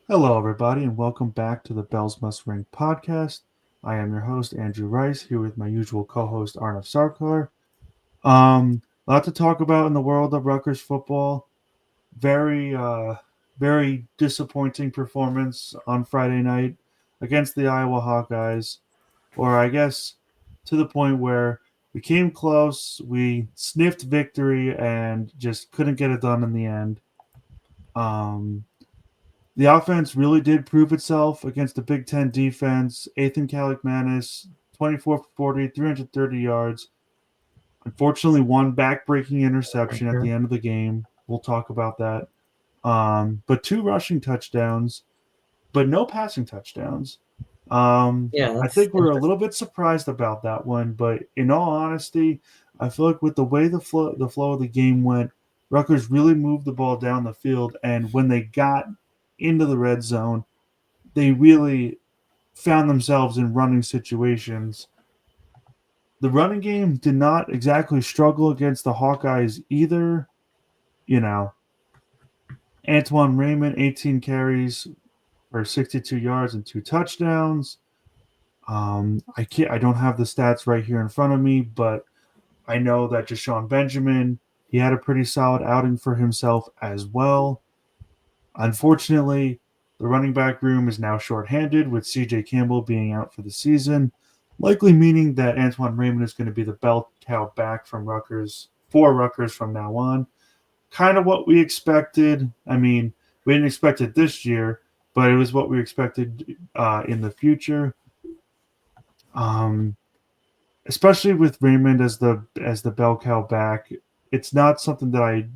Hello, everybody, and welcome back to the Bells Must Ring podcast. I am your host, Andrew Rice, here with my usual co host, Arnav Sarkar. A lot to talk about in the world of Rutgers football. Very, very disappointing performance on Friday night against the Iowa Hawkeyes, or I guess to the point where we came close, we sniffed victory, and just couldn't get it done in the end. Um, The offense really did prove itself against the Big Ten defense. Ethan Kalikmanis, 24 for 40, 330 yards. Unfortunately, one back-breaking interception at the Mhm. end of the game. We'll talk about that. But two rushing touchdowns, but no passing touchdowns. Yeah, I that's think we're a interesting. little bit surprised about that one, but in all honesty, I feel like with the way the flow of the game went, Rutgers really moved the ball down the field, and when they got into the red zone, they really found themselves in running situations. The running game did not exactly struggle against the Hawkeyes either. You know, Antoine Raymond, 18 carries for 62 yards and two touchdowns. I don't have the stats right here in front of me, but I know that Jashawn Benjamin, he had a pretty solid outing for himself as well. Unfortunately, the running back room is now shorthanded with CJ Campbell being out for the season, likely meaning that Antoine Raymond is going to be the bell cow back from Rutgers for Rutgers from now on. Kind of what we expected. I mean, we didn't expect it this year, but it was what we expected in the future. Um, Especially with Raymond as the bell cow back, it's not something that I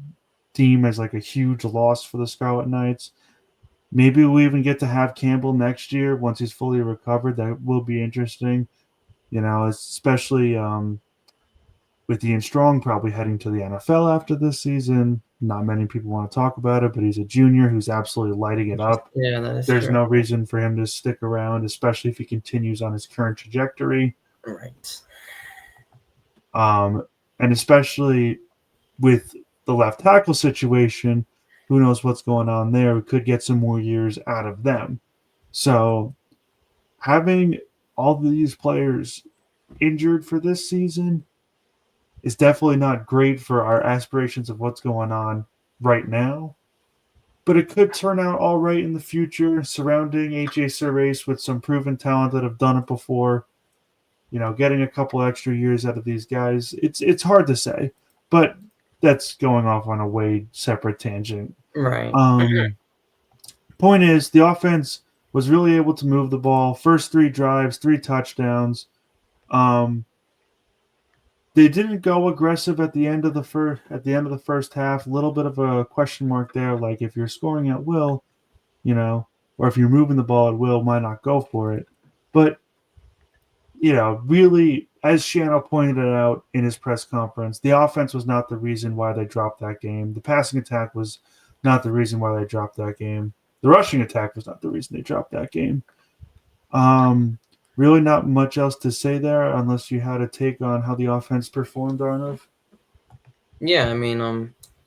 deem as like a huge loss for the Scarlet Knights. Maybe we even get to have Campbell next year once he's fully recovered. That will be interesting, especially with Ian Strong probably heading to the NFL after this season. Not many people want to talk about it, but he's a junior who's absolutely lighting it up. Yeah, that is There's true. no reason for him to stick around, especially if he continues on his current trajectory. Right. Um, and especially with the left tackle situation, who knows what's going on there? We could get some more years out of them. So having all these players injured for this season is definitely not great for our aspirations of what's going on right now. But it could turn out all right in the future, surrounding AJ Surace with some proven talent that have done it before. Getting a couple extra years out of these guys, it's hard to say, but that's going off on a way separate tangent. Right. Um, Point is, the offense was really able to move the ball. First three drives, three touchdowns. Um, They didn't go aggressive at the end of the first half. A little bit of a question mark there. Like if you're scoring at will, or if you're moving the ball at will, why not go for it? But really, as Shiano pointed it out in his press conference, the offense was not the reason why they dropped that game. The passing attack was not the reason why they dropped that game. The rushing attack was not the reason they dropped that game. Um, Really, not much else to say there, unless you had a take on how the offense performed, Arnav. Yeah,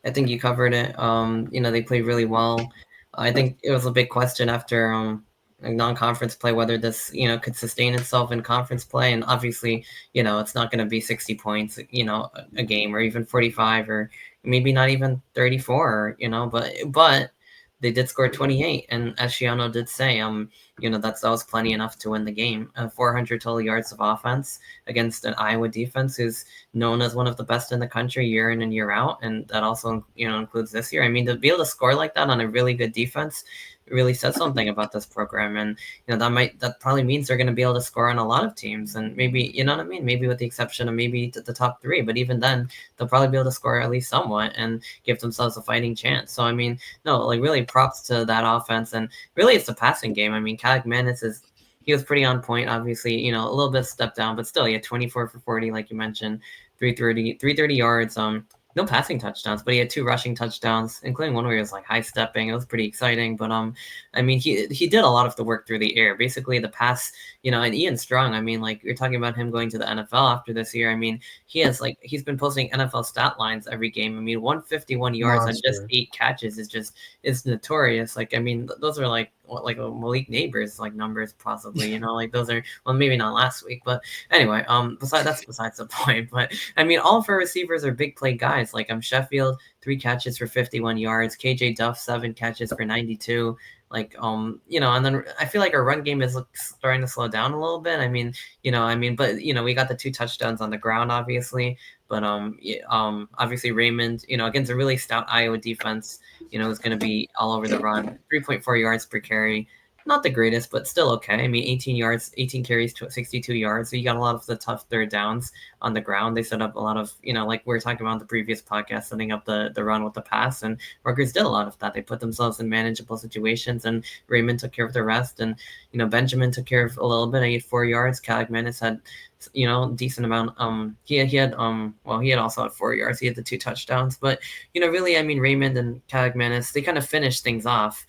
I think you covered it. They played really well. I think it was a big question after like non-conference play whether this could sustain itself in conference play, and obviously it's not going to be 60 points a game, or even 45, or maybe not even 34, but they did score 28, and as Shiano did say, that was plenty enough to win the game. 400 total yards of offense against an Iowa defense who's known as one of the best in the country year in and year out, and that also includes this year. I mean, to be able to score like that on a really good defense really says something about this program, and that probably means they're going to be able to score on a lot of teams, and maybe what I mean, maybe with the exception of maybe the top three, but even then they'll probably be able to score at least somewhat and give themselves a fighting chance. So I mean, no, like really props to that offense, and really it's the passing game. I mean, Kadek Manis is he was pretty on point. Obviously, a little bit step down, but still, he had 24 for 40, like you mentioned, 330 yards. No passing touchdowns, but he had two rushing touchdowns, including one where he was like high stepping. It was pretty exciting. But I mean, he did a lot of the work through the air. Basically, the pass, and Ian Strong. I mean, like you're talking about him going to the NFL after this year. I mean, he's been posting NFL stat lines every game. I mean, 151 yards on just Monster. 8 catches is notorious. Like, I mean, those are like like Malik Neighbors like numbers possibly, like those are, well, maybe not last week, but anyway, besides the point. But I mean, all of our receivers are big play guys. Like Sheffield, 3 catches for 51 yards, KJ Duff 7 catches for 92. Like and then I feel like our run game is starting to slow down a little bit. But we got the 2 touchdowns on the ground, obviously. But obviously Raymond, against a really stout Iowa defense, is going to be all over the run. 3.4 yards per carry, not the greatest, but still okay. I mean, 18 yards, 18 carries, 62 yards. So you got a lot of the tough third downs on the ground. They set up a lot of, like we were talking about in the previous podcast, setting up the run with the pass, and Rutgers did a lot of that. They put themselves in manageable situations, and Raymond took care of the rest. And Benjamin took care of a little bit. I had 4 yards. Caligmanis had decent amount. He had also had 4 yards. He had the 2 touchdowns. But really, I mean, Raymond and Caligmanis, they kind of finished things off.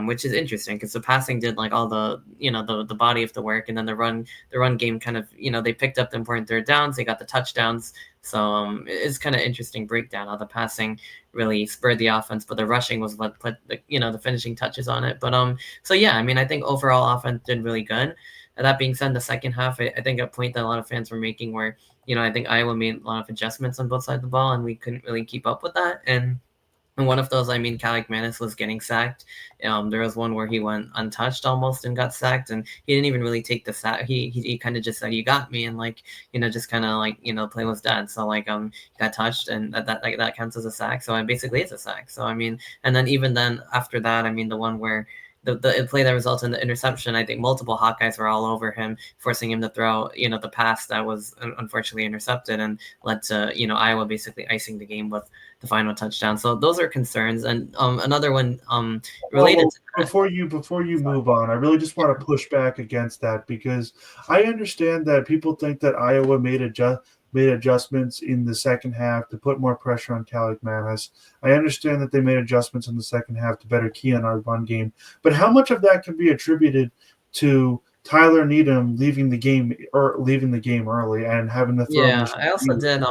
Which is interesting because the passing did like all the the body of the work, and then the run game kind of they picked up the important third downs, they got the touchdowns. So it's kind of interesting breakdown how the passing really spurred the offense, but the rushing was what put the finishing touches on it. But so yeah, I mean, I think overall offense did really good. That being said, the second half, I think a point that a lot of fans were making where I think Iowa made a lot of adjustments on both sides of the ball, and we couldn't really keep up with that. And one of those, I mean, Caligmanis was getting sacked. There was one where he went untouched almost and got sacked, and he didn't even really take the sack. He kind of just said, "You got me," and just kind of play was dead. So he got touched, and that counts as a sack. So basically, it's a sack. So I mean, and then even then after that, I mean, the one where the play that resulted in the interception, I think multiple Hawkeyes were all over him, forcing him to throw, the pass that was unfortunately intercepted and led to, Iowa basically icing the game with the final touchdown. So those are concerns. And another one related to that. Before you move on, I really just want to push back against that because I understand that people think that Iowa made adjustments in the second half to put more pressure on Caligmanis. I understand that they made adjustments in the second half to better key on our run game. But how much of that can be attributed to Tyler Needham leaving the game early and having to throw? Yeah, I also did.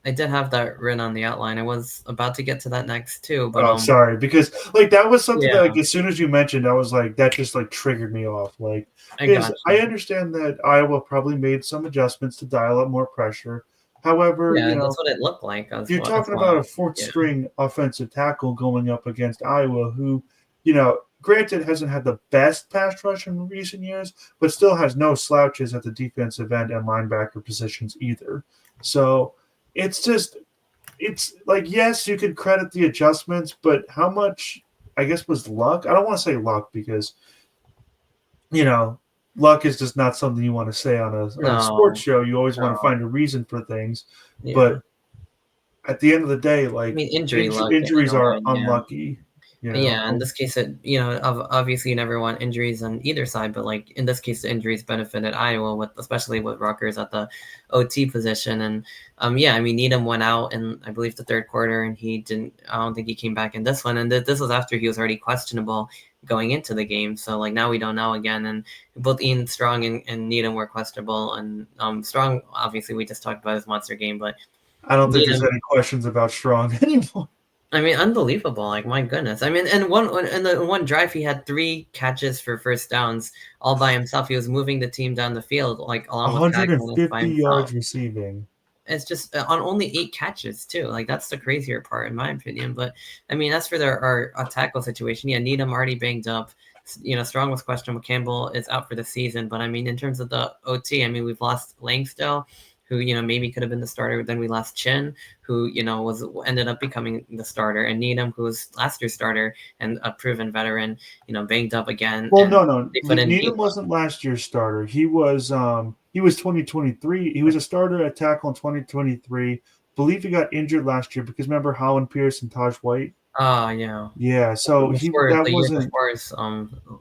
I did have that written on the outline. I was about to get to that next too, but sorry, because that was something that as soon as you mentioned, I was like, that just triggered me off. I understand that Iowa probably made some adjustments to dial up more pressure. However, that's what it looked like. You're talking about a fourth string offensive tackle going up against Iowa, who, granted hasn't had the best pass rush in recent years, but still has no slouches at the defensive end and linebacker positions either. So it's yes, you could credit the adjustments, but how much, I guess, was luck? I don't want to say luck because, luck is just not something you want to say on a sports show. You always want to find a reason for things. Yeah. But at the end of the day, I mean, injuries are unlucky. Yeah, in this case, obviously you never want injuries on either side, but in this case, the injuries benefited Iowa especially with Rutgers at the OT position. And I mean, Needham went out in, I believe, the third quarter, and I don't think he came back in this one. And this was after he was already questionable going into the game. So now we don't know again. And both Ian Strong and Needham were questionable. And Strong, obviously, we just talked about his monster game, but I don't think there's any questions about Strong anymore. I mean, unbelievable! My goodness. I mean, in the one drive, he had 3 catches for first downs all by himself. He was moving the team down the field, along with 150 yards receiving. It's just on only 8 catches too. That's the crazier part, in my opinion. But I mean, as for our tackle situation, Needham already banged up. Strong was questionable. Campbell is out for the season. But I mean, in terms of the OT, I mean, we've lost Langstill, who maybe could have been the starter. Then we lost Chin, who ended up becoming the starter, and Needham, who was last year's starter and a proven veteran, banged up again. Well, no, Needham wasn't last year's starter. He was 2023. He was a starter at tackle in 2023. Believe he got injured last year because remember Holland Pierce and Taj White. Yeah. Yeah. So that wasn't before his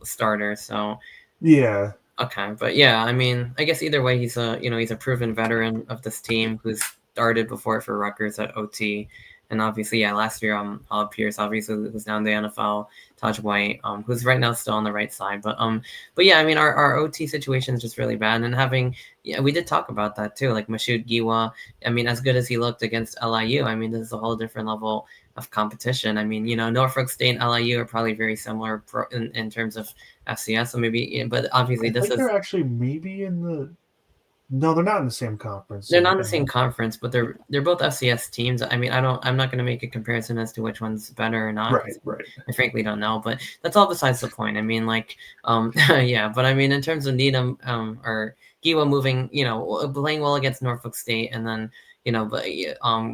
starter. So yeah. Okay, but yeah, I mean, I guess either way, he's a proven veteran of this team who's started before for Rutgers at OT, and obviously, last year, Pierce obviously was down the NFL, Taj White, who's right now still on the right side, but yeah, I mean, our OT situation is just really bad, and we did talk about that too, Mashoud Giwa. I mean, as good as he looked against LIU, I mean, this is a whole different level of competition. I mean, Norfolk State and LIU are probably very similar in terms of FCS, so maybe, but obviously I this think they're is. actually maybe in the. No, they're not in the same conference. They're not in the same conference, but they're both FCS teams. I mean, I'm not going to make a comparison as to which one's better or not, Right, because right. I frankly don't know. But that's all besides the point. I mean, like, yeah. But I mean, in terms of Needham, or Giwa moving, playing well against Norfolk State, and then but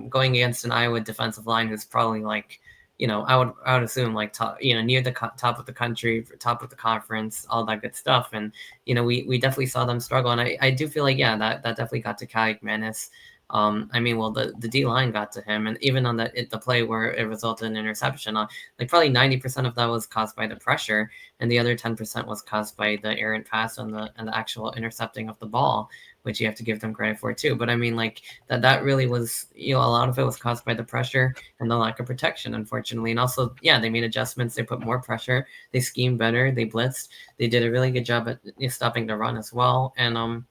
going against an Iowa defensive line who's probably like, I would assume like top, near the top of the country, top of the conference, all that good stuff. And we definitely saw them struggle, and I do feel like, yeah, that definitely got to Kyle Manis. I mean, well, the D line got to him, and even on the play where it resulted in interception, like probably 90% of that was caused by the pressure, and the other 10% was caused by the errant pass and the actual intercepting of the ball, which you have to give them credit for too. But I mean, like that really was, a lot of it was caused by the pressure and the lack of protection, unfortunately. And also, yeah, they made adjustments, they put more pressure, they schemed better, they blitzed, they did a really good job at stopping the run as well. And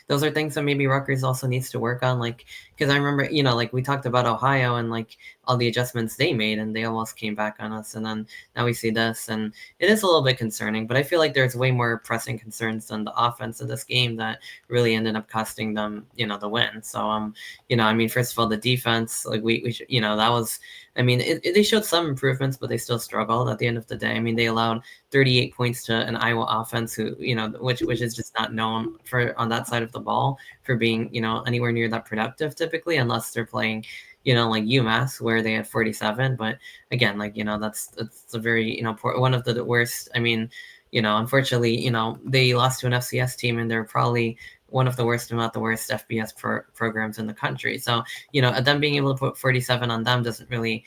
those are things that maybe Rutgers also needs to work on. Like, because I remember, like we talked about Ohio and like all the adjustments they made, and they almost came back on us. And then now we see this, and it is a little bit concerning. But I feel like there's way more pressing concerns than the offense of this game that really ended up costing them, the win. So, I mean, first of all, the defense, like we should, that was. I mean, they showed some improvements, but they still struggled at the end of the day. I mean, they allowed 38 points to an Iowa offense who, which is just not known for on that side of the ball for being, anywhere near that productive typically, unless they're playing, like UMass where they had 47. But again, like, that's a very, one of the worst. I mean, unfortunately, they lost to an FCS team, and they're probably one of the worst, if not the worst, FBS programs in the country. So, them being able to put 47 on them doesn't really,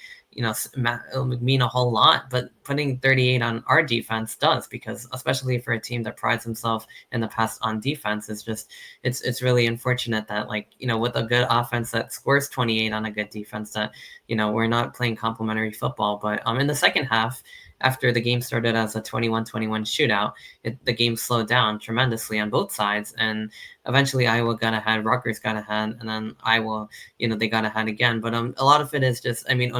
mean a whole lot. But putting 38 on our defense does, because especially for a team that prides himself in the past on defense, is just it's really unfortunate that, like, with a good offense that scores 28 on a good defense, that we're not playing complementary football. But in the second half, after the game started as a 21-21 shootout, the game slowed down tremendously on both sides, and eventually Iowa got ahead, Rutgers got ahead, and then Iowa, they got ahead again. But a lot of it is just, I mean,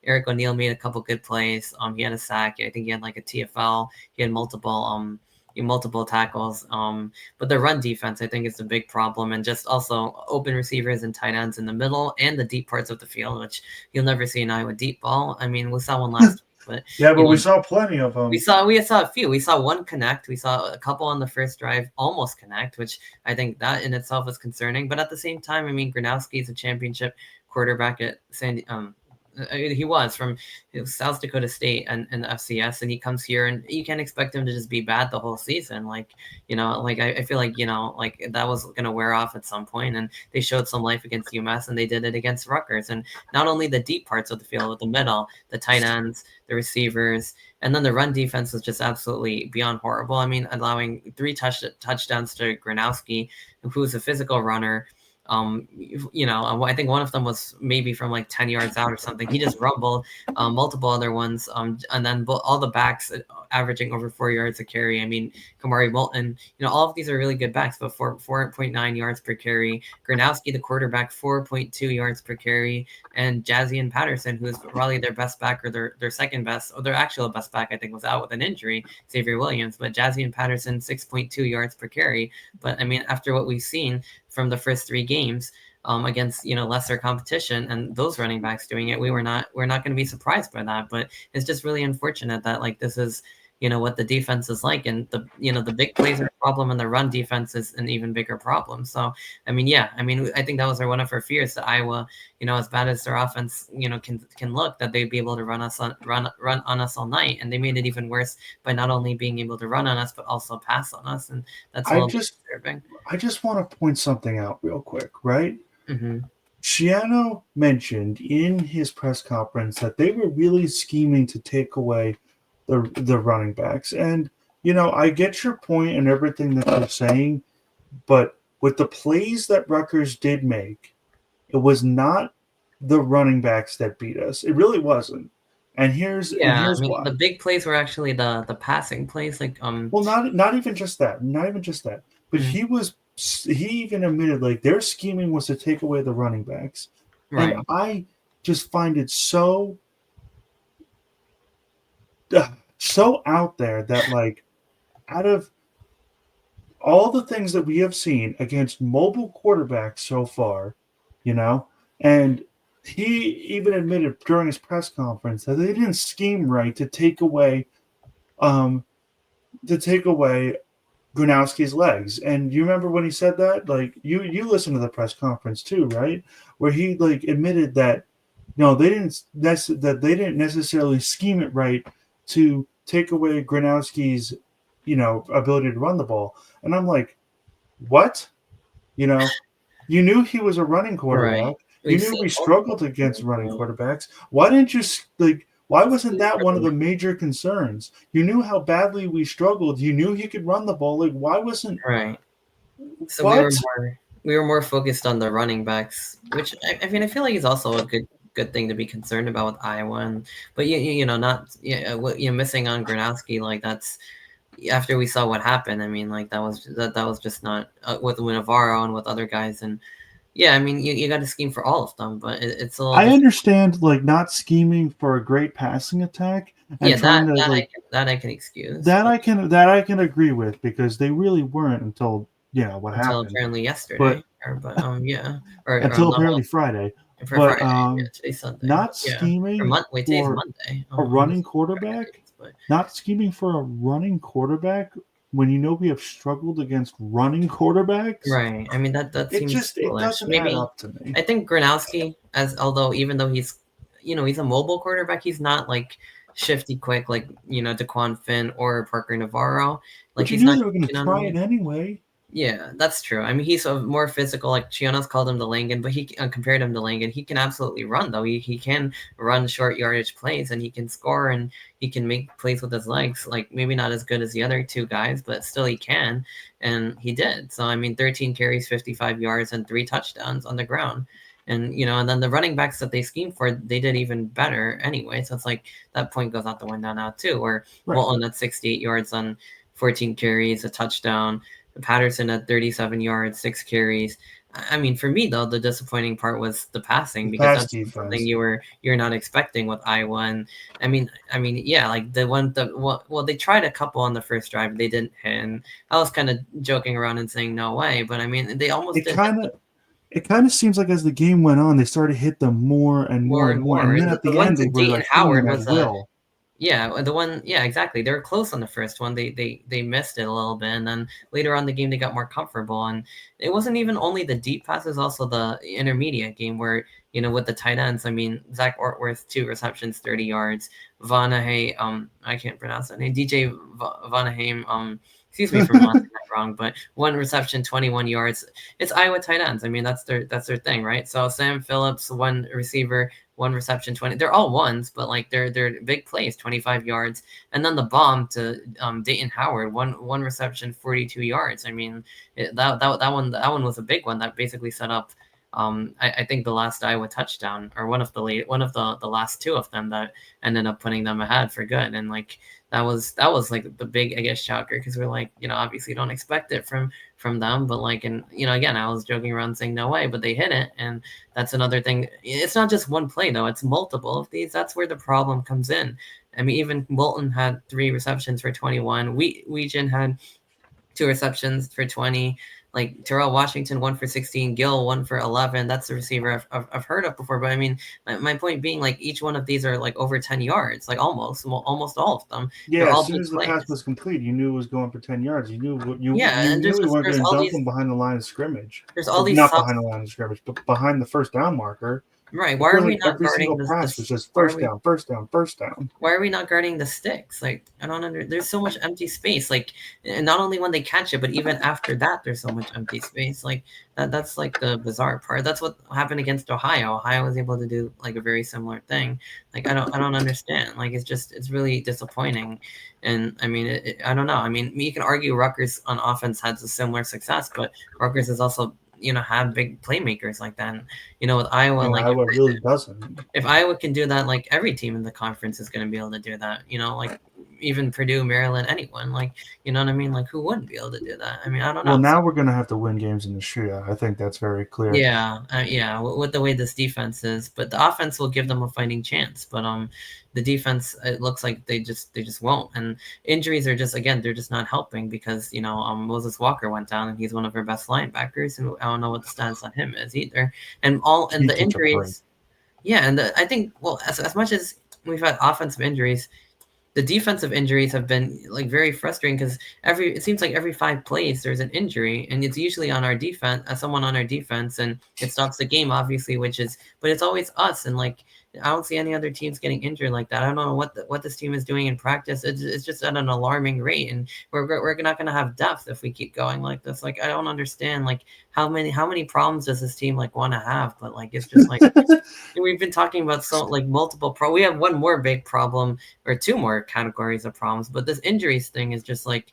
Eric O'Neill made a couple good plays. He had a sack. I think he had like a TFL. He had multiple tackles. But the run defense, I think, is a big problem, and just also open receivers and tight ends in the middle and the deep parts of the field, which you'll never see an Iowa deep ball. I mean, we saw one last week, but Yeah, but you we know, saw plenty of we them. saw a few. We saw one connect. We saw a couple on the first drive almost connect, which I think that in itself is concerning. But at the same time, I mean, Gronowski is a championship quarterback at he was from South Dakota State and the FCS, and he comes here, and you can't expect him to just be bad the whole season. Like, like I feel like, like that was going to wear off at some point, and they showed some life against UMass, and they did it against Rutgers. And not only the deep parts of the field, but the middle, the tight ends, the receivers, and then the run defense was just absolutely beyond horrible. I mean, allowing 3 touchdowns to Gronowski, who's a physical runner. I think one of them was maybe from like 10 yards out or something. He just rumbled. Multiple other ones, and then all the backs averaging over 4 yards a carry. I mean, Kamari Bolton, all of these are really good backs, but 4.9 yards per carry. Gronowski, the quarterback, 4.2 yards per carry, and Jazzy Patterson, who's probably their best back, or their second best, or their actual best back, I think, was out with an injury, Xavier Williams. But Jazzy Patterson, 6.2 yards per carry. But I mean, after what we've seen from the first 3 games, against lesser competition, and those running backs doing it, we're not going to be surprised by that. But it's just really unfortunate that, like, this is what the defense is like, and the big plays are a problem, and the run defense is an even bigger problem. So I mean, yeah, I mean, I think that was one of our fears, that Iowa, as bad as their offense can look, that they'd be able to run on us all night, and they made it even worse by not only being able to run on us but also pass on us, and that's a I little bit just disturbing. I just want to point something out real quick, right? Mm-hmm. Shiano mentioned in his press conference that they were really scheming to take away the running backs. And I get your point and everything that you're saying, but with the plays that Rutgers did make, it was not the running backs that beat us. It really wasn't. And here's and Yeah, I here's mean, why. the big plays were actually the passing plays, like Well, not even just that. Not even just that. But mm, he even admitted like their scheming was to take away the running backs. And right. just find it so out there that like out of all the things that we have seen against mobile quarterbacks so far, you know, and he even admitted during his press conference that they didn't scheme right um to take away Gronowski's legs. And you remember when he said that? Like you listened to the press conference too, right? Where he like admitted that no, that they didn't necessarily scheme it right to take away Gronowski's ability to run the ball. And I'm like, what? You know, you knew he was a running Right. quarterback. You We've knew seen we multiple struggled against running games, quarterbacks. Why didn't you like? Why wasn't scheme that for one of the the major concerns? You knew how badly we struggled. You knew he could run the ball. Like, why wasn't right. So what? we were more focused on the running backs, which I mean I feel like is also a good thing to be concerned about with Iowa. And, but you know not what you missing on Gronowski, like that's after we saw what happened. I mean like that was just not with Navarro and with other guys. And yeah, I mean you got to scheme for all of them, but it's a little I just understand like not scheming for a great passing attack and yeah trying to like that I can excuse, but that I can agree with because they really weren't until what until happened. apparently But yesterday, or but yeah, or until not apparently Friday. for But Friday. Yeah, today's Sunday. not Yeah, or scheming Wait, today's for Monday. a I'm running just quarterback, Fridays, but not scheming for a running quarterback when you know we have struggled against running quarterbacks, right. I mean that seems it foolish. doesn't add Maybe up to me. I think Gronowski, as although even though he's he's a mobile quarterback, he's not like shifty quick like DeQuan Finn or Parker Navarro. Like But you he's knew not. they were going to You know what I try it mean? anyway. Yeah, that's true. I mean, he's a more physical. Like Chionos called him the Langan, but he compared him to Langan. He can absolutely run though. He can run short yardage plays, and he can score, and he can make plays with his legs. Like maybe not as good as the other two guys, but still he can, and he did. So I mean, 13 carries, 55 yards, and 3 touchdowns on the ground. And and then the running backs that they schemed for, they did even better anyway. So it's like that point goes out the window now too. Or Right. Walton at 68 yards on 14 carries, a touchdown. Patterson at 37 yards, 6 carries. I mean, for me though, the disappointing part was the passing, The because pass that's something defense. you're not expecting with Iowa. And yeah, like well, they tried a couple on the first drive, they didn't hit. And I was kind of joking around and saying no way, but I mean, they almost It did hit kind of it kind of seems like as the game went on, they started to hit them more and more more and and more, more. and then And at the the one end to they were Dayton like hitting Howard them at was a will. yeah, the one, yeah, exactly. They were close on the first one. They missed it a little bit, and then later on the game they got more comfortable. And it wasn't even only the deep passes, also the intermediate game where with the tight ends. I mean, Zach Ortworth, 2 receptions, 30 yards. Vanahay, I can't pronounce that name. DJ Vanaheim, excuse me for pronouncing that wrong, but 1 reception, 21 yards. It's Iowa tight ends. I mean, that's their thing, right? So Sam Phillips, one receiver, 1 reception, 20. They're all ones, but like they're big plays, 25 yards. And then the bomb to Dayton Howard, one reception, 42 yards. I mean, that one was a big one that basically set up. I think the last Iowa touchdown, or one of the last two of them that ended up putting them ahead for good. And like that was like the big, I guess, shocker, because we're like, obviously don't expect it from them. But like, and again, I was joking around saying no way, but they hit it. And that's another thing. It's not just one play though; it's multiple of these. That's where the problem comes in. I mean, even Bolton had 3 receptions for 21. Weejan had 2 receptions for 20. Like Terrell Washington, 1 for 16. Gill, 1 for 11. That's the receiver I've heard of before. But I mean, my point being, like each one of these are like over 10 yards, like almost all of them. They're Yeah, as all soon big as the pass plays. was complete, you knew it was going for 10 yards. You knew Yeah, you and knew we weren't there's going to all dump these them behind the line of scrimmage, there's all or these not soft. behind the line of scrimmage, but behind the first down marker. Right. It Why are feels we like not every guarding single pass was just why are first we down, first down, first down. why are we not guarding the sticks? Like I don't there's so much empty space. Like, and not only when they catch it, but even after that there's so much empty space. Like that's like the bizarre part. That's what happened against Ohio. Ohio was able to do like a very similar thing. Like I don't understand. Like it's really disappointing. And I mean I don't know. I mean, you can argue Rutgers on offense has a similar success, but Rutgers is also have big playmakers like that. And, with Iowa, And like Iowa really doesn't. if Iowa can do that, like every team in the conference is going to be able to do that. Like even Purdue, Maryland, anyone. Like, you know what I mean? Like, who wouldn't be able to do that? I mean, I don't Well, know. So, now we're gonna have to win games in the shootout. I think that's very clear. yeah, yeah, with the way this defense is, but the offense will give them a fighting chance. But the defense, it looks like they just won't. And injuries are just, again, they're just not helping because Moses Walker went down and he's one of our best linebackers, and I don't know what the status on him is either. And He the took a break. injuries, yeah, and I think, well, as much as we've had offensive injuries, the defensive injuries have been like very frustrating because it seems like every 5 plays there's an injury, and it's usually on our defense, someone on our defense, and it stops the game, obviously, but it's always us, and like I don't see any other teams getting injured like that. I don't know what this team is doing in practice. It's just at an alarming rate, and we're not going to have depth if we keep going like this. Like, I don't understand, like, how many problems does this team like want to have, but like it's just like we've been talking about, so like multiple we have one more big problem or two more categories of problems, but this injuries thing is just like,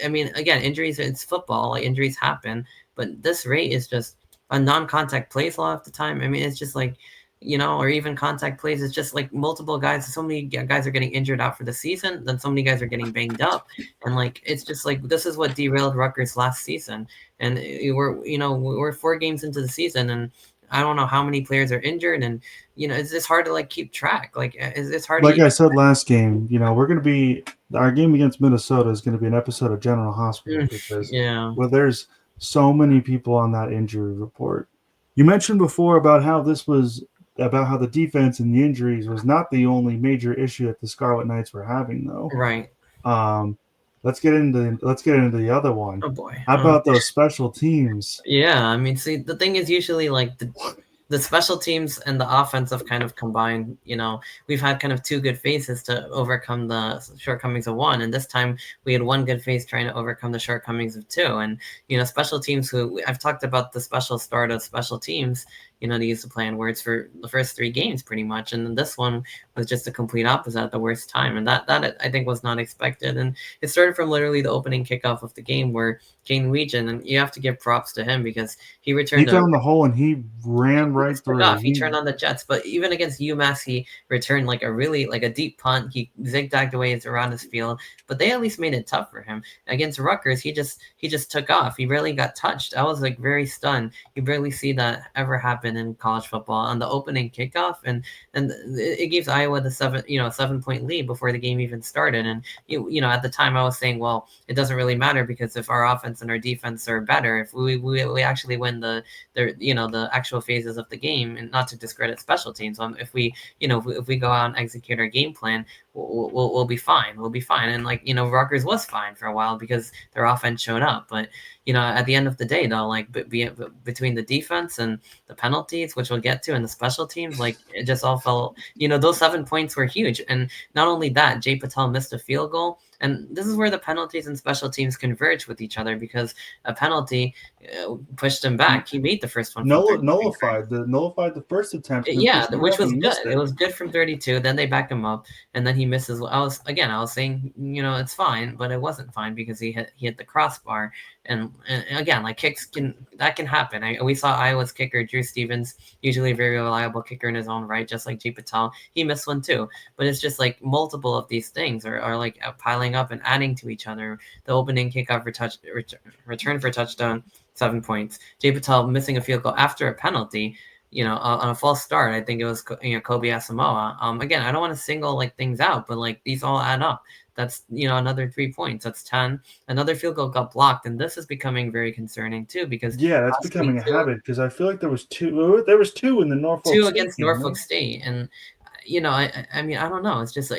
I mean, again, injuries, it's football, like injuries happen, but this rate is just a non-contact plays a lot of the time. I mean, it's just like, or even contact plays, it's just like multiple guys, so many guys are getting injured out for the season, then so many guys are getting banged up, and like it's just like this is what derailed Rutgers last season. And we're 4 games into the season, and I don't know how many players are injured, and it's just hard to like keep track. Like it's hard to Like I even. said last game, we're gonna be our game against Minnesota is gonna be an episode of General Hospital because Yeah, well, there's so many people on that injury report. You mentioned before about how the defense and the injuries was not the only major issue that the Scarlet Knights were having though. right. Um, let's get into the other one. Oh boy. How about those special teams? Yeah, I mean, see, the thing is usually like the special teams and the offensive kind of combined. We've had kind of two good phases to overcome the shortcomings of one, and this time we had one good phase trying to overcome the shortcomings of two. And special teams, who I've talked about the special start of special teams. They used to play in words for the first 3 games pretty much, and then this one was just a complete opposite at the worst time, and that I think was not expected. And it started from literally the opening kickoff of the game where Kane Weegan, and you have to give props to him because he He returned a found the hole and he ran he right just took through. off. He turned on the Jets, but even against UMass, he returned like a really like a deep punt. He zigzagged away around his field, but they at least made it tough for him. Against Rutgers, he just took off. He barely got touched. I was like very stunned. You barely see that ever happen in college football on the opening kickoff, and it gives Iowa the 7-point lead before the game even started. And at the time I was saying, well, it doesn't really matter because if our offense and our defense are better, if we actually win the actual phases of the game, and not to discredit special teams. If we go out and execute our game plan, we'll be fine. We'll be fine. And like Rutgers was fine for a while because their offense showed up. But at the end of the day, though, like between the defense and the penalties, which we'll get to, and the special teams, like it just all fell. Those 7 points were huge, and not only that, Jay Patel missed a field goal. And this is where the penalties and special teams converge with each other because a penalty pushed him back. He made the first one from 32. Nullified the first attempt and then Yeah, pushed him which back was and he good. missed It it. was good from 32. Then they back him up, and then he misses. I was saying, it's fine, but it wasn't fine because he hit the crossbar, and again, like kicks can happen. We saw Iowa's kicker Drew Stevens, usually a very reliable kicker in his own right, just like G Patel. He missed one too, but it's just like multiple of these things are like piling up and adding to each other. The opening kickoff return for touchdown, 7 points. Jay Patel missing a field goal after a penalty, on a false start. I think it was Kobe Asamoah. Again, I don't want to single like things out, but like these all add up. That's another 3 points. That's 10. Another field goal got blocked, and this is becoming very concerning too because Yeah, that's last week becoming a too, habit because I feel like there was two. There was two in the Norfolk 2 State against game, Norfolk right? State, and I mean, I don't know. It's just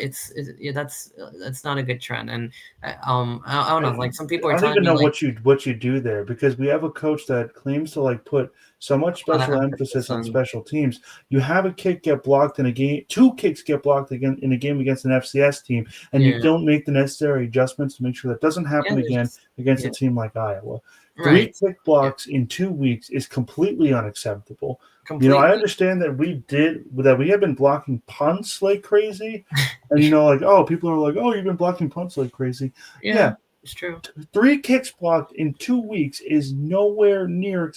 yeah, that's not a good trend, and I don't know. Like some people are I don't telling even me know like what you do there because we have a coach that claims to like put so much a lot of special emphasis emphasis on on. special teams. You have a kick get blocked in a game, two kicks get blocked again in a game against an FCS team, and you Yeah, don't make the necessary adjustments to make sure that doesn't yeah, happen there's again just against a yeah, team like Iowa. right, Three kick yeah, blocks in 2 weeks is completely unacceptable. I completely. understand that we have been blocking punts like crazy, and like, oh, people are like, oh, you've been blocking punts like crazy. Yeah, Yeah, it's true. 3 kicks blocked in 2 weeks is nowhere near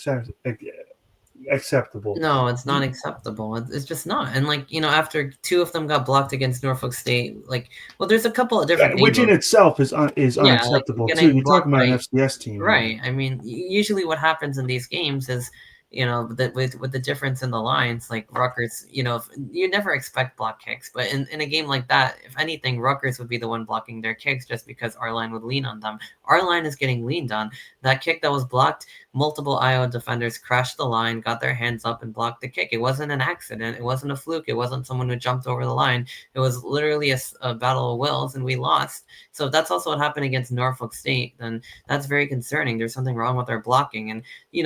acceptable. No, it's not acceptable. It's just not. And like, after two of them got blocked against Norfolk State, like, well, there's a couple of different Which in angles. itself is Yeah, like unacceptable too. getting You're talking blocked about an by FCS team here. right. I mean, usually what happens in these games is, that with the difference in the lines, like Rutgers, you never expect block kicks, but in a game like that, if anything, Rutgers would be the one blocking their kicks just because our line would lean on them. Our line is getting leaned on. That kick that was blocked, multiple Iowa defenders crashed the line, got their hands up, and blocked the kick. It wasn't an accident. It wasn't a fluke. It wasn't someone who jumped over the line. It was literally a battle of wills, and we lost. So if that's also what happened against Norfolk State, then that's very concerning. There's something wrong with our blocking. And,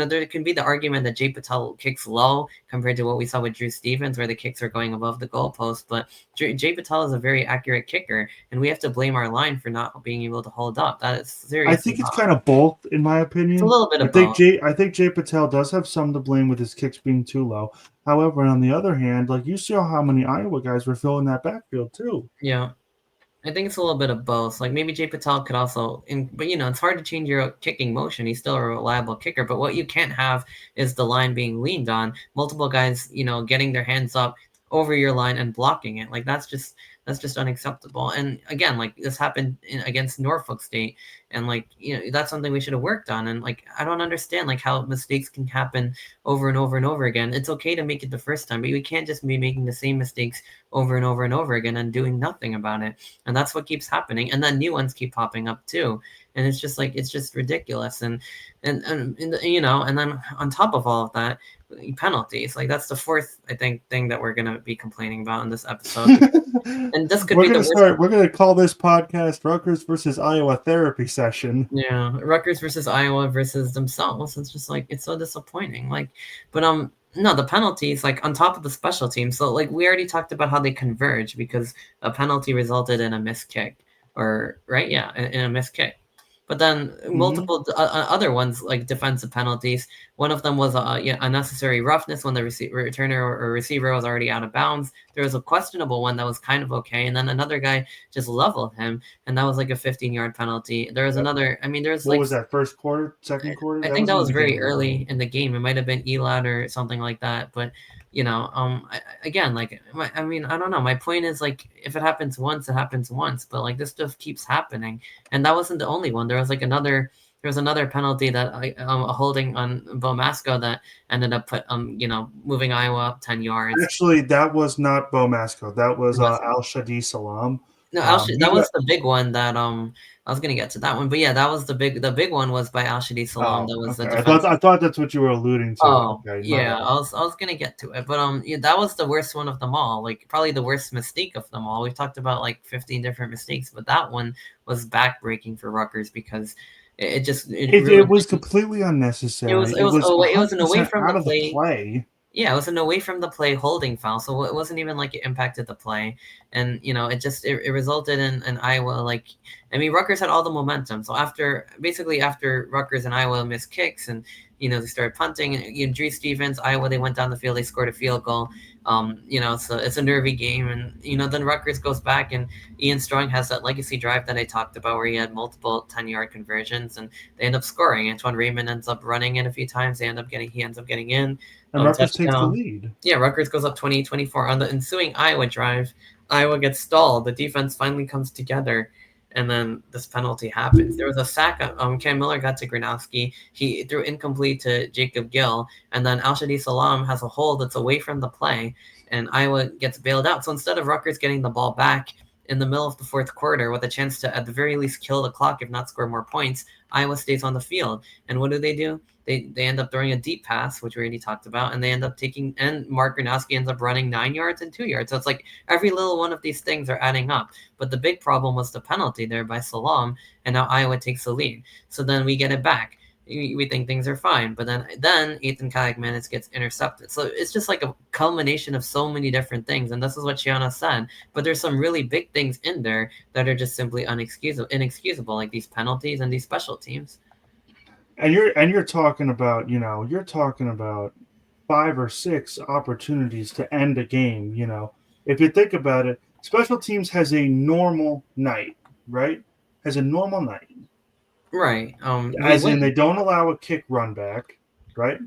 there can be the argument that Jay Patel kicks low compared to what we saw with Drew Stevens, where the kicks are going above the goalpost. But Jay Patel is a very accurate kicker, and we have to blame our line for not being able to hold up. That is I seriously think it's not. kind of both, in my It's a opinion. little bit of both. I think Jay Patel does have some to blame with his kicks being too low. However, on the other hand, like you saw how many Iowa guys were filling that backfield too. Yeah. I think it's a little bit of both. Like maybe Jay Patel could also, but it's hard to change your kicking motion. He's still a reliable kicker. But what you can't have is the line being leaned on, multiple guys, getting their hands up over your line and blocking it. Like that's just unacceptable. And again, like this happened against Norfolk State, and like that's something we should have worked on. And like I don't understand like how mistakes can happen over and over and over again. It's okay to make it the first time, but we can't just be making the same mistakes over and over and over again and doing nothing about it. And that's what keeps happening. And then new ones keep popping up too. And it's just like it's just ridiculous. And and then on top of all of that, penalties. Like that's the fourth, I think, thing that we're gonna be complaining about in this episode. And this could be the worst. We're gonna call this podcast Rutgers versus Iowa therapy session. Yeah, Rutgers versus Iowa versus themselves. It's just like it's so disappointing. Like, but no, the penalties like on top of the special teams. So like we already talked about how they converge because a penalty resulted in a missed kick, or right, yeah, in a missed kick. But then multiple other ones like defensive penalties. One of them was unnecessary roughness when the returner or receiver was already out of bounds. There was a questionable one that was kind of okay, and then another guy just leveled him, and that was like a 15-yard penalty. There was another. I mean, there's What like was that, first quarter, second quarter? I think that in was the very game, right? early in the game. It might have been Elad or something like that. But again, like I mean, I don't know. My point is like if it happens once, it happens once. But like this stuff keeps happening, and that wasn't the only one. There was like another. There was another penalty that a holding on Bo Masco that ended up moving Iowa up 10 yards. Actually, that was not Bo Masco. That was Was Al Shadi Salam. No, He that got was the big one that I was gonna get to that one, but yeah, that was the big one was by Al Shadi Salam. oh, That was the okay. defensive. I thought that's what you were alluding to. Oh, Okay, my yeah, bad. I was gonna get to it, but yeah, that was the worst one of them all. Like probably the worst mistake of them all. We've talked about like 15 different mistakes, but that one was backbreaking for Rutgers because it just it It ruined. was completely unnecessary. It was away. It was an away 100% from the out of the play. play. Yeah, it was an away from the play holding foul, so it wasn't even like it impacted the play, and it resulted in Iowa like I mean Rutgers had all the momentum. So after Rutgers and Iowa missed kicks and they started punting and Drew Stevens Iowa they went down the field, they scored a field goal. So it's a nervy game, and then Rutgers goes back and Ian Strong has that legacy drive that I talked about where he had multiple 10-yard conversions and they end up scoring. Antoine Raymond ends up running in a few times. He ends up getting in. And Rutgers takes the Touchdown. lead. Yeah, Rutgers goes up 20-24. On the ensuing Iowa drive, Iowa gets stalled. The defense finally comes together, and then this penalty happens. There was a sack. Cam Miller got to Gronowski. He threw incomplete to Jacob Gill, and then Al-Shadi Salam has a hold that's away from the play, and Iowa gets bailed out. So instead of Rutgers getting the ball back in the middle of the fourth quarter with a chance to, at the very least, kill the clock, if not score more points, Iowa stays on the field. And what do? They end up throwing a deep pass, which we already talked about, and they end up and Mark Gronowski ends up running 9 yards and 2 yards. So it's like every little one of these things are adding up. But the big problem was the penalty there by Salam, and now Iowa takes the lead. So then we get it back. We think things are fine, but then Ethan Kayakmanis gets intercepted. So it's just like a culmination of so many different things, and this is what Shiana said. But there's some really big things in there that are just simply inexcusable, like these penalties and these special teams. And you're talking about, you're talking about 5 or 6 opportunities to end a game, If you think about it, special teams has a normal night, right? Has a normal night. Right. We As in win. they don't allow a kick run back, right?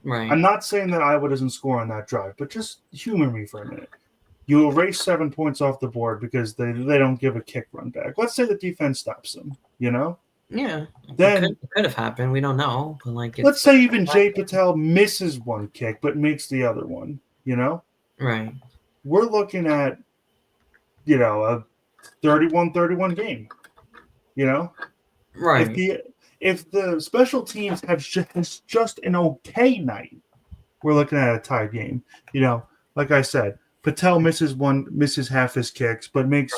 Right. I'm not saying that Iowa doesn't score on that drive, but just humor me for a minute. You erase 7 points off the board because they don't give a kick run back. Let's say the defense stops them, Yeah, Then it could have happened. We don't know, but like let's it's say even Jay Patel misses one kick but makes the other one. right, We're looking at, a 31-31 game. You know, if right. the if the special teams has just an okay night, we're looking at a tie game. Like I said, Patel misses half his kicks, but makes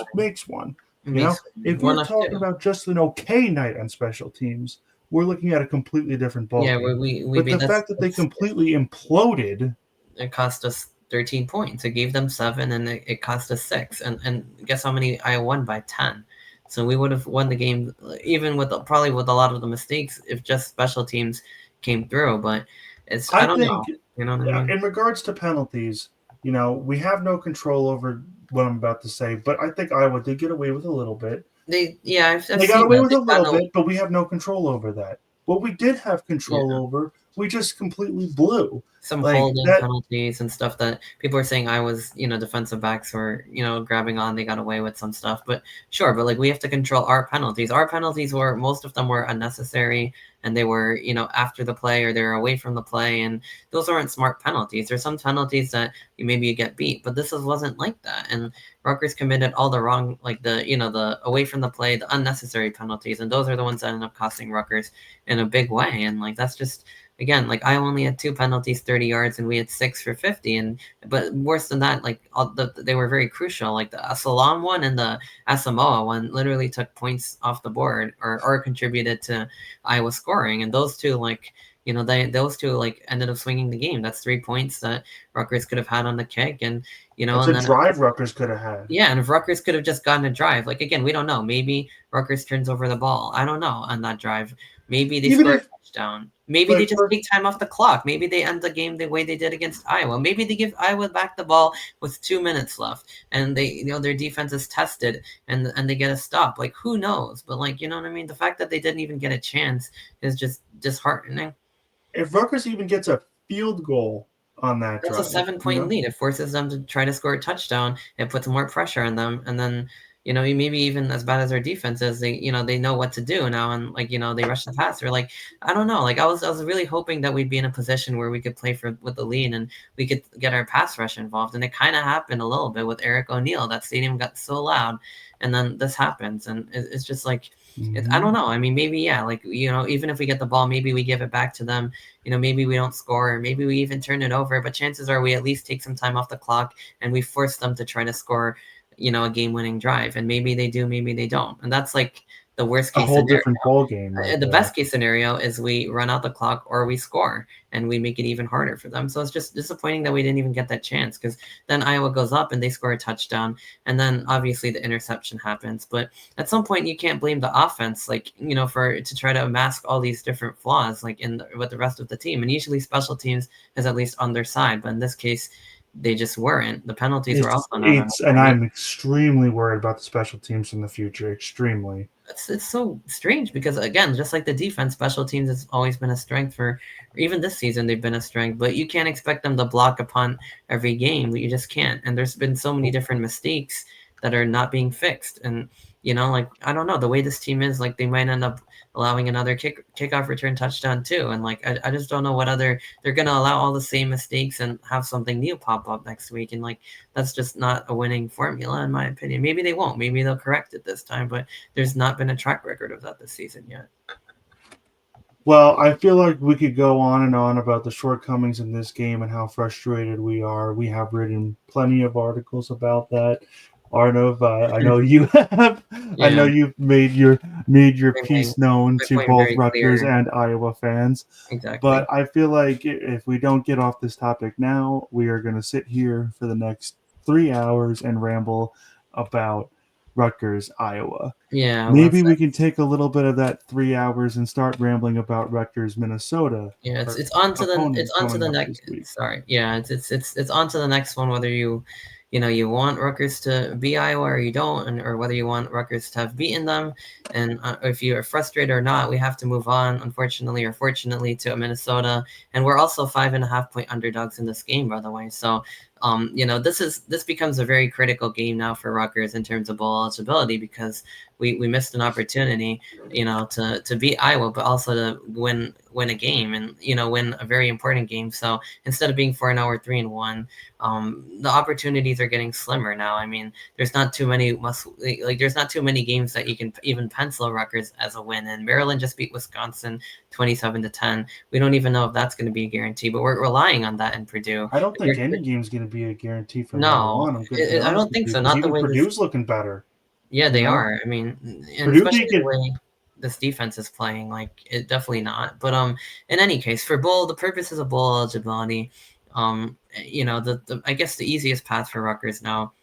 one. It You know, makes if one we're of talking two. about just an okay night on special teams, we're looking at a completely different ball Yeah, game. we But beat the fact that they that's completely imploded, it cost us 13 points. It gave them 7, and it cost us 6. And guess how many I won by 10. So we would have won the game even with probably with a lot of the mistakes if just special teams came through. But I I don't know. think, You know what I mean? in regards to penalties, we have no control over what I'm about to say, but I think Iowa did get away with a little bit. I've They got seen away that. with a They've little gotten away. bit, but we have no control over that. What we did have Yeah. control over, we just completely blew. Some Like holding that, penalties and stuff that people are saying I was, defensive backs were, grabbing on. They got away with some stuff, but sure. But like we have to control our penalties. Our penalties were most of them were unnecessary, and they were, after the play or they're away from the play, and those aren't smart penalties. There's some penalties that maybe you get beat, but this wasn't like that. And Rutgers committed all the wrong, like the away from the play, the unnecessary penalties, and those are the ones that end up costing Rutgers in a big way. And like that's just again, like I only had 2 penalties, 30 yards, and we had 6 for 50. And but worse than that, like they were very crucial. Like the Salam one and the Asamoah one literally took points off the board or contributed to Iowa scoring. And those two, like those two like ended up swinging the game. That's 3 points that Rutgers could have had on the kick, and that's and a then drive Rutgers could have had. yeah, and if Rutgers could have just gotten a drive, like again, we don't know. Maybe Rutgers turns over the ball. I don't know on that drive. Maybe they Even score a if, touchdown. Maybe they like, just take time off the clock. Maybe they end the game the way they did against Iowa. Maybe they give Iowa back the ball with 2 minutes left, and they, their defense is tested, and they get a stop. Like who knows? But like you know what I mean. The fact that they didn't even get a chance is just disheartening. if Rutgers even gets a field goal on that That's a drive, 7 point lead. It forces them to try to score a touchdown. It puts more pressure on them, and then maybe even as bad as their defense is, they know what to do now, and like they rush the passer. Like I don't know. Like I was really hoping that we'd be in a position where we could play with the lead and we could get our pass rush involved, and it kind of happened a little bit with Eric O'Neill. That stadium got so loud, and then this happens, and it's just like. I don't know. I mean, maybe yeah. Like even if we get the ball, maybe we give it back to them. Maybe we don't score, or maybe we even turn it over. But chances are we at least take some time off the clock and we force them to try to score, a game-winning drive. And maybe they do, maybe they don't. And that's like the worst a case whole scenario. different ball game right The there. best case scenario is we run out the clock or we score and we make it even harder for them. So it's just disappointing that we didn't even get that chance, because then Iowa goes up and they score a touchdown, and then obviously the interception happens. But at some point you can't blame the offense, like for to try to mask all these different flaws, like with the rest of the team. And usually special teams is at least on their side, but in this case they just weren't. The penalties were also not on And our side. I'm extremely worried about the special teams in the future. Extremely. It's so strange because again, just like the defense, special teams has always been a strength for even this season they've been a strength, but you can't expect them to block upon every game. You just can't. And there's been so many different mistakes that are not being fixed. And like I don't know, the way this team is, like they might end up allowing another kickoff return touchdown too. And like I just don't know what other they're gonna allow all the same mistakes and have something new pop up next week. And like that's just not a winning formula in my opinion. Maybe they won't. Maybe they'll correct it this time, but there's not been a track record of that this season yet. Well, I feel like we could go on and on about the shortcomings in this game and how frustrated we are. We have written plenty of articles about that. Arnav, I know you have. I know Yeah, you've made your my, piece known my to point both very Rutgers clear. and Iowa fans. But Exactly. I feel like if we don't get off this topic now, we are going to sit here for the next 3 hours and ramble about Rutgers, Iowa. Yeah, Maybe we can take a little bit of that 3 hours and start rambling about Rutgers, Minnesota, yeah. It's our it's on to the opponent it's on to coming the up next. this week. Sorry. Yeah, it's on to the next one. Whether you you want Rutgers to beat Iowa or you don't, or whether you want Rutgers to have beaten them. And if you are frustrated or not, we have to move on, unfortunately or fortunately, to Minnesota. And we're also 5.5-point underdogs in this game, by the way. So, this becomes a very critical game now for Rutgers in terms of bowl eligibility, because we missed an opportunity, to beat Iowa, but also to win a game, and win a very important game. So instead of being 4-0 or 3-1, the opportunities are getting slimmer now. I mean, there's not too many there's not too many games that you can even pencil Rutgers as a win. And Maryland just beat Wisconsin 27-10. We don't even know if that's going to be a guarantee, but we're relying on that in Purdue. I don't think any game's going to be a guarantee from now No, on. I'm going to be I honest don't with think you, so. because Not the even way this. Purdue's looking better. Yeah, You they know, are. I mean, and Purdue especially can't the get. way this defense is playing, like, it definitely not. But in any case, for the purposes of bowl eligibility, the I guess the easiest path for Rutgers now.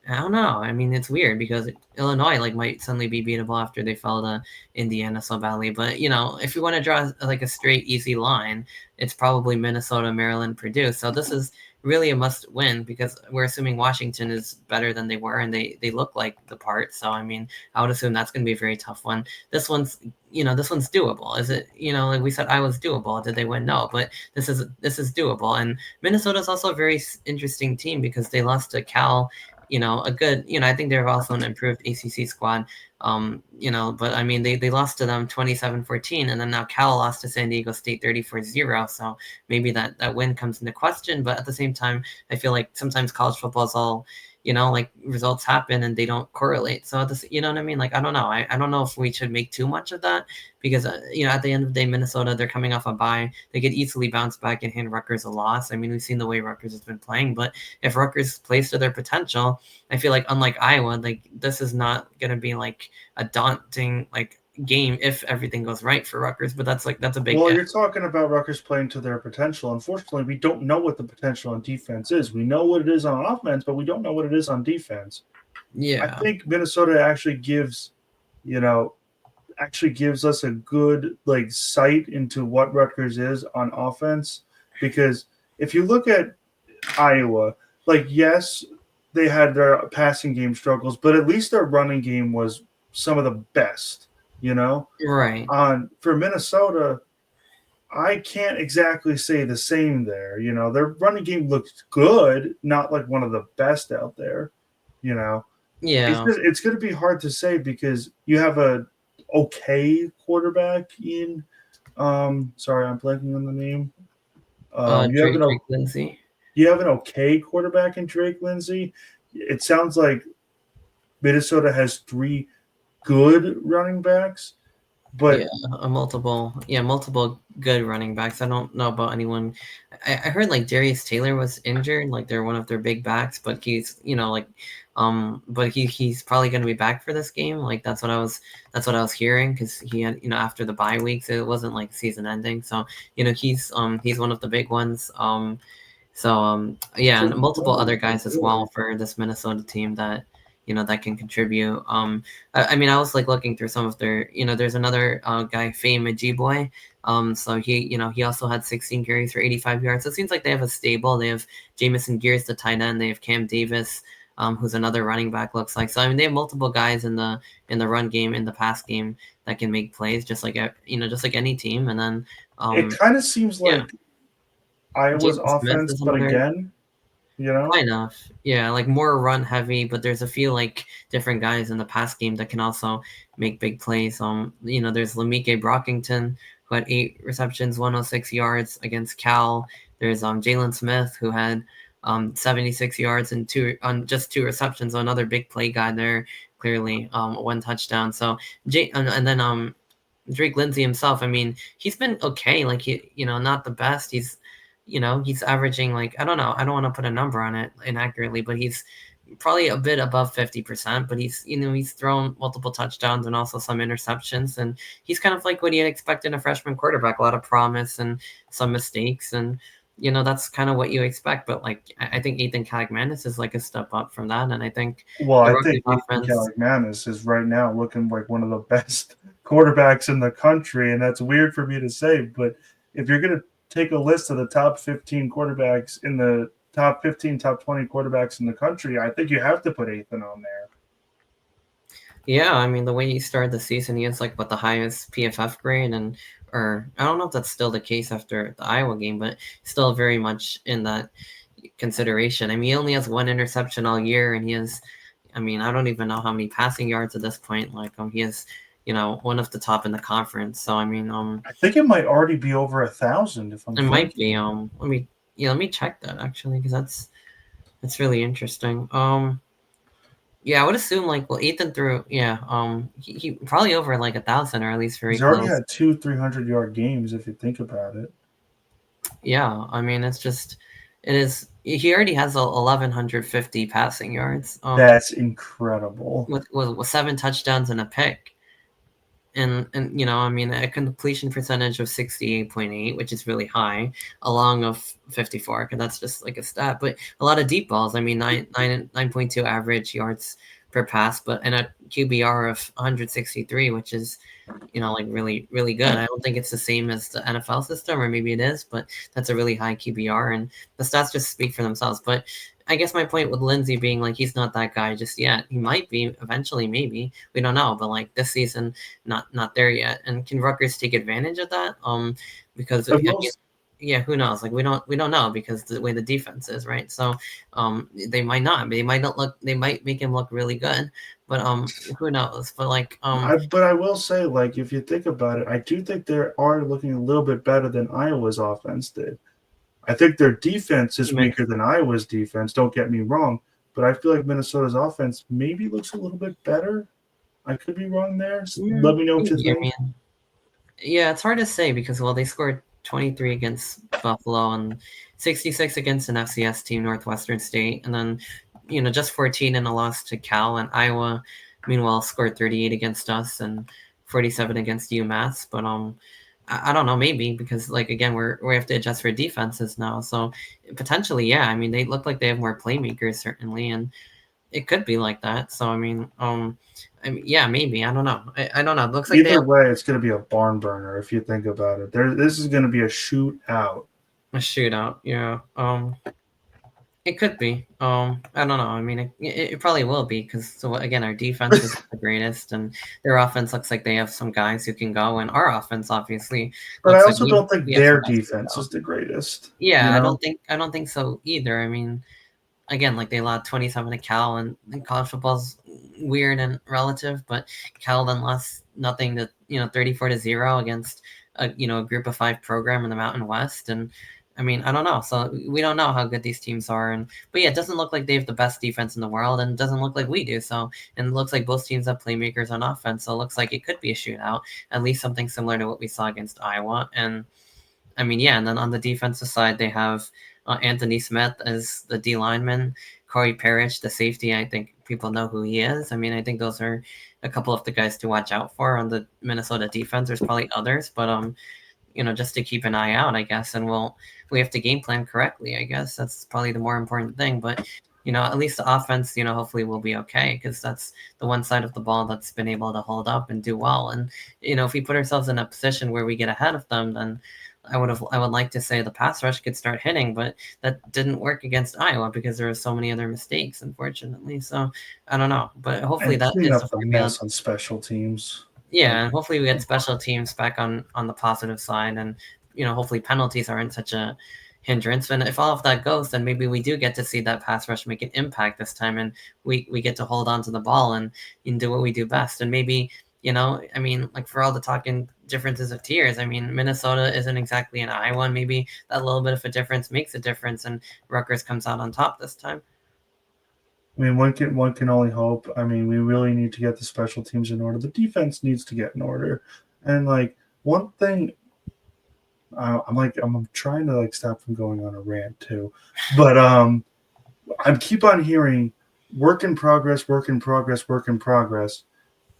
I don't know. I mean, it's weird because Illinois might suddenly be beatable after they fell to Indiana so badly. But if you want to draw like a straight easy line, it's probably Minnesota, Maryland, Purdue. So this is really a must win, because we're assuming Washington is better than they were, and they look like the part. So I mean, I would assume that's going to be a very tough one. This one's doable. Is it? Like we said, I was doable. Did they win? No, but this is doable. And Minnesota's also a very interesting team because they lost to Cal, a good, I think they're also an improved ACC squad. But I mean, they lost to them 27-14, and then now Cal lost to San Diego State 34-0. So maybe that win comes into question. But at the same time, I feel like sometimes college football is all, like results happen and they don't correlate. So this, you know what I mean? Like, I don't know. I don't know if we should make too much of that, because, at the end of the day, Minnesota, they're coming off a bye. They could easily bounce back and hand Rutgers a loss. I mean, we've seen the way Rutgers has been playing, but if Rutgers plays to their potential, I feel like, unlike Iowa, like, this is not going to be like a daunting game if everything goes right for Rutgers. But that's a big Well, if. you're talking about Rutgers playing to their potential. Unfortunately, we don't know what the potential on defense is. We know what it is on offense, but we don't know what it is on defense. I Yeah. think Minnesota actually gives us a good sight into what Rutgers is on offense, because if you look at Iowa, yes, they had their passing game struggles, but at least their running game was some of the best. Right. For Minnesota, I can't exactly say the same there. Their running game looks good, not like one of the best out there. It's Yeah. just, it's going to be hard to say because you have a okay quarterback in. Sorry, I'm blanking on the name. You have Drake Lindsay. an okay quarterback in Drake Lindsay. It sounds like Minnesota has three good running backs, Yeah, but multiple good running backs. I don't know about anyone. I heard like Darius Taylor was injured, like they're one of their big backs, but he's but he's probably going to be back for this game. Like that's what I was hearing, because he had, after the bye weeks, it wasn't like season ending. So he's one of the big ones. Yeah, and multiple other guys as well for this Minnesota team that that can contribute. I mean, I was like looking through some of their, there's another guy, Fame Boy. So he also had 16 carries for 85 yards. So it seems like they have a stable. They have Jamison Gears, the tight end. They have Cam Davis, who's another running back. Looks like. So I mean, they have multiple guys in the run game, in the pass game, that can make plays, just like just like any team. And then it kind of seems yeah, like Iowa's Jason Smith offense, is but another. again, Kind of, yeah, like more run heavy, but there's a few like different guys in the pass game that can also make big plays. There's Lamike Brockington, who had 8 receptions, 106 yards against Cal. There's Jalen Smith, who had 76 yards and just 2 receptions. So another big play guy there, clearly 1 touchdown. So and then Drake Lindsay himself, I mean, he's been okay. Like not the best. He's averaging, like, I don't know. I don't want to put a number on it inaccurately, but he's probably a bit above 50%, but he's thrown multiple touchdowns and also some interceptions. And he's kind of like what you'd expect in a freshman quarterback, a lot of promise and some mistakes. And, that's kind of what you expect. But like, I think Ethan Kalagmanis is like a step up from that. And I think well, the I Rutgers think Ethan offense. Kalagmanis is right now looking like one of the best quarterbacks in the country, and that's weird for me to say, but if you're going to take a list of the top 15 quarterbacks in the top 15, top 20 quarterbacks in the country, I think you have to put Ethan on there. Yeah, I mean the way he started the season, he has like what the highest PFF grade, and or I don't know if that's still the case after the Iowa game, but still very much in that consideration. I mean, he only has one interception all year, and he has, I mean, I don't even know how many passing yards at this point. Like, he has, one of the top in the conference. So I mean, I think it might already be over 1,000 if I'm it might be. thinking. Let me check that actually, because that's really interesting. Yeah, I would assume like well, Ethan threw he probably over like 1,000 or at least very He's already close. had 200-300-yard games if you think about it. Yeah, I mean it's just it is he already has 1,150 passing yards. That's incredible. With 7 touchdowns and a pick. And I mean a completion percentage of 68.8, which is really high, along of 54, because that's just like a stat. But a lot of deep balls. I mean 9.2 average yards per pass, but and a QBR of 163, which is like really really good. I don't think it's the same as the NFL system, or maybe it is, but that's a really high QBR, and the stats just speak for themselves. But I guess my point with Lindsey being like he's not that guy just yet. He might be eventually, maybe we don't know. But like this season, not there yet. And can Rutgers take advantage of that? Because I will, yeah, who knows? Like we don't know because the way the defense is, right? So they might not. They might not look. They might make him look really good, but who knows? But like but I will say, like, if you think about it, I do think they are looking a little bit better than Iowa's offense did. I think their defense is weaker than Iowa's defense. Don't get me wrong, but I feel like Minnesota's offense maybe looks a little bit better. I could be wrong there. Let me know what you I think. mean, yeah, it's hard to say because they scored 23 against Buffalo and 66 against an FCS team, Northwestern State, and then just 14 in a loss to Cal, and Iowa meanwhile scored 38 against us and 47 against UMass. But I don't know, maybe because like again we have to adjust for defenses now, so potentially yeah. I mean they look like they have more playmakers certainly, and it could be like that. So yeah, maybe. I don't know. I don't know. It looks like they Either have way, it's going to be a barn burner if you think about it. This is going to be a shootout. a shootout. Yeah. It could be. I don't know. I mean, it probably will be because so again, our defense is the greatest, and their offense looks like they have some guys who can go, and our offense obviously But I looks like also don't think we have some their guys who can defense go. is the greatest. Yeah, I don't think so either. I mean, again, like they allowed 27 to Cal, and college football's weird and relative, but Cal then lost nothing to 34-0 against a group of 5 program in the Mountain West, and I mean I don't know, so we don't know how good these teams are, but yeah, it doesn't look like they have the best defense in the world, and it doesn't look like we do. So and it looks like both teams have playmakers on offense, so it looks like it could be a shootout, at least something similar to what we saw against Iowa. And I mean, yeah, and then on the defensive side, they have Anthony Smith as the D lineman, Corey Parrish, the safety. I think people know who he is. I mean, I think those are a couple of the guys to watch out for on the Minnesota defense. There's probably others, but just to keep an eye out, I guess. And we have to game plan correctly. I guess that's probably the more important thing. But at least the offense, hopefully will be okay because that's the one side of the ball that's been able to hold up and do well. And if we put ourselves in a position where we get ahead of them, then I would like to say the pass rush could start hitting, but that didn't work against Iowa because there were so many other mistakes, unfortunately. So I don't know, but hopefully And that clean is the up the formula. mess on special teams. Yeah, Like, and hopefully we get special teams back on the positive side, and hopefully penalties aren't such a hindrance. And if all of that goes, then maybe we do get to see that pass rush make an impact this time, and we get to hold on to the ball and do what we do best. And maybe I mean, like for all the talking differences of tiers, I mean Minnesota isn't exactly an Iowa, and maybe that little bit of a difference makes a difference, and Rutgers comes out on top this time. I mean, one can only hope. I mean, we really need to get the special teams in order. The defense needs to get in order. And like one thing, I'm trying to like stop from going on a rant too, but I keep on hearing work in progress, work in progress, work in progress.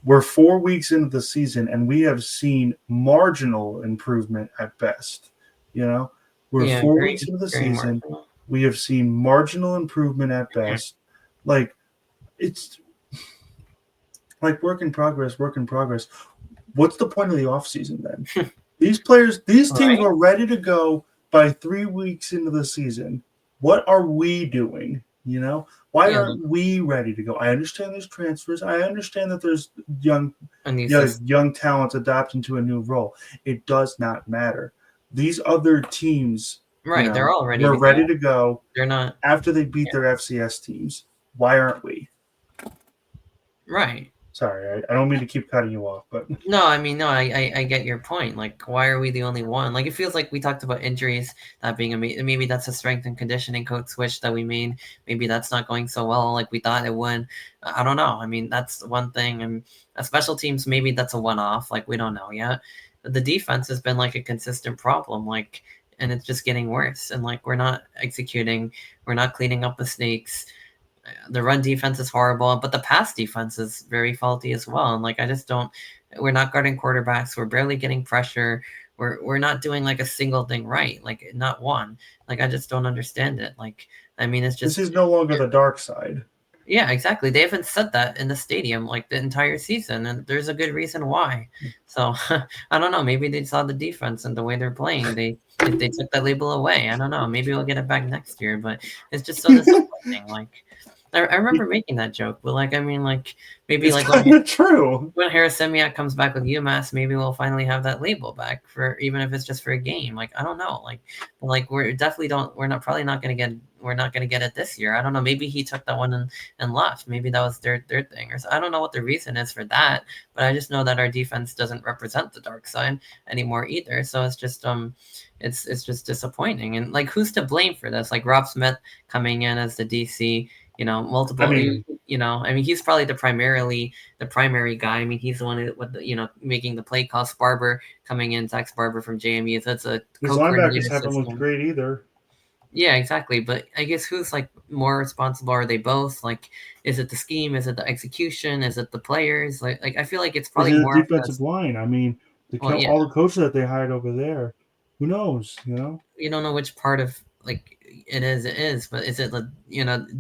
We're 4 weeks into the season and we have seen marginal improvement at best. You know, we're Yeah, four very weeks into the very season. marginal. We have seen marginal improvement at best. Like it's like work in progress, work in progress. What's the point of the offseason then? These teams Right? were ready to go by 3 weeks into the season. What are we doing? You know, why Yeah, aren't we ready to go? I understand there's transfers. I understand that there's young, a new system. young talents adapting to a new role. It does not matter. These other teams, Right, they're all ready were to go. ready to go They're not. after they beat their FCS teams. Why aren't we? Right. Sorry, I don't mean to keep cutting you off, but No, I mean, no, I get your point. Like, why are we the only one? Like, it feels like we talked about injuries, that being maybe that's a strength and conditioning code switch that we made. Maybe that's not going so well like we thought it would. I don't know. I mean, that's one thing. And special teams, maybe that's a one-off. Like, we don't know yet. But the defense has been like a consistent problem. Like, and it's just getting worse. And like, we're not executing. We're not cleaning up mistakes. The run defense is horrible, but the pass defense is very faulty as well. And like, I just don't. We're not guarding quarterbacks. We're barely getting pressure. We're not doing like a single thing right. Like not one. Like I just don't understand it. Like I mean, it's this just is no longer the dark side. yeah, exactly. They haven't said that in the stadium like the entire season, and there's a good reason why. So I don't know. Maybe they saw the defense and the way they're playing. They took that label away. I don't know. Maybe we'll get it back next year, but it's just so disappointing. Like I remember making that joke, but like I mean, like maybe It's like kind of true. when Harris Semiak comes back with UMass, maybe we'll finally have that label back for even if it's just for a game. Like I don't know, like we're definitely don't we're not probably not gonna get we're not gonna get it this year. I don't know. Maybe he took that one and left. Maybe that was their thing, or so. I don't know what the reason is for that. But I just know that our defense doesn't represent the dark side anymore either. So it's just disappointing. And like who's to blame for this? Like Rob Smith coming in as the DC. I Multiple. mean, I mean, he's probably the primary guy. I mean, he's the one who, with the, making the play call. Sparber coming in, Zach Sparber from JMU. So that's a his linebackers co-coordinated haven't looked system. great either. Yeah, exactly. But I guess who's like more responsible? Are they both? Like, is it the scheme? Is it the execution? Is it the players? Like I feel like it's Is probably it more a of defensive this. line? I mean, Well, yeah, all the coaches that they hired over there. Who knows? you don't know which part of like it is. It is, but is it the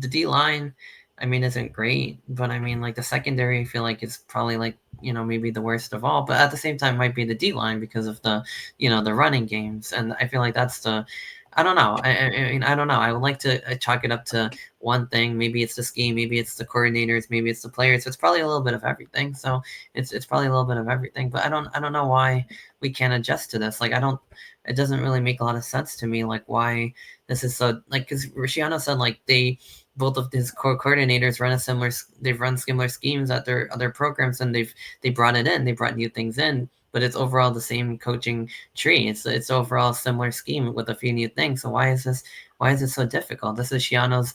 D line? I mean, isn't great, but I mean, like the secondary, I feel like it's probably like maybe the worst of all. But at the same time, might be the D line because of the running games, and I feel like that's the. I don't know. I mean, I don't know. I would like to chalk it up to one thing. Maybe it's the scheme. Maybe it's the coordinators. Maybe it's the players. It's probably a little bit of everything. So it's probably a little bit of everything. But I don't know why we can't adjust to this. Like I don't. It doesn't really make a lot of sense to me. Like why this is so like because Rusciano said like they both of his coordinators run a similar they've run similar schemes at their other programs and they brought it in they brought new things in but it's overall the same coaching tree it's overall a similar scheme with a few new things so why is it so difficult this is Shiano's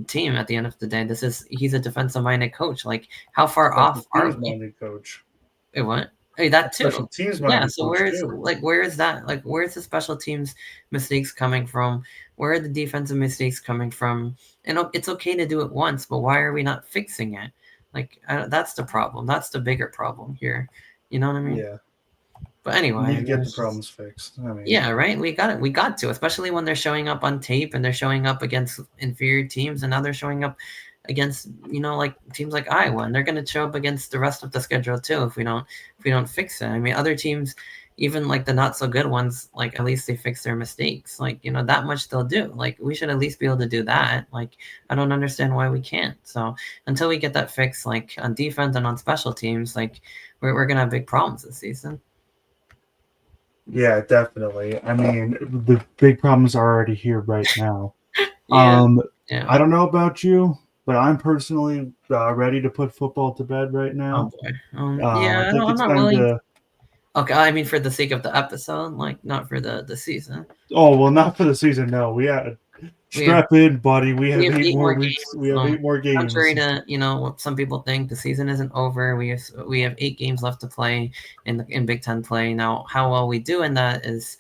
team at the end of the day he's a defensive minded coach like how far Special off are teams we minded coach. Wait, what? Hey, that A special too. teams Yeah. minded So coach too. where is that? Like, where's the special teams mistakes coming from? Where are the defensive mistakes coming from? And it's okay to do it once, but why are we not fixing it? Like, that's the problem. That's the bigger problem here. You know what I mean? Yeah, But we anyway, need I to mean, get the it's just problems fixed. I mean, yeah, right. We got it. We got to, especially when they're showing up on tape and they're showing up against inferior teams, and now they're showing up against like teams like Iowa, and they're going to show up against the rest of the schedule too if we don't fix it. I mean, other teams, even like the not so good ones, like at least they fix their mistakes. Like that much they'll do. Like we should at least be able to do that. Like I don't understand why we can't. So until we get that fixed, like on defense and on special teams, like we're gonna have big problems this season. yeah, definitely. I mean, the big problems are already here right now. Yeah, Um, yeah. I don't know about you, but I'm personally ready to put football to bed right Oh now. boy. I Yeah, think I'm it's not time willing. to. Okay, I mean for the sake of the episode, like not for the season. Oh well, not for the season. No, we had We have strap in, buddy. We we have have 8 8 more more weeks. We games. have 8 more Contrary games. to what some people think, the season isn't over. We have 8 games left to play in Big Ten play. Now, how well we do in that is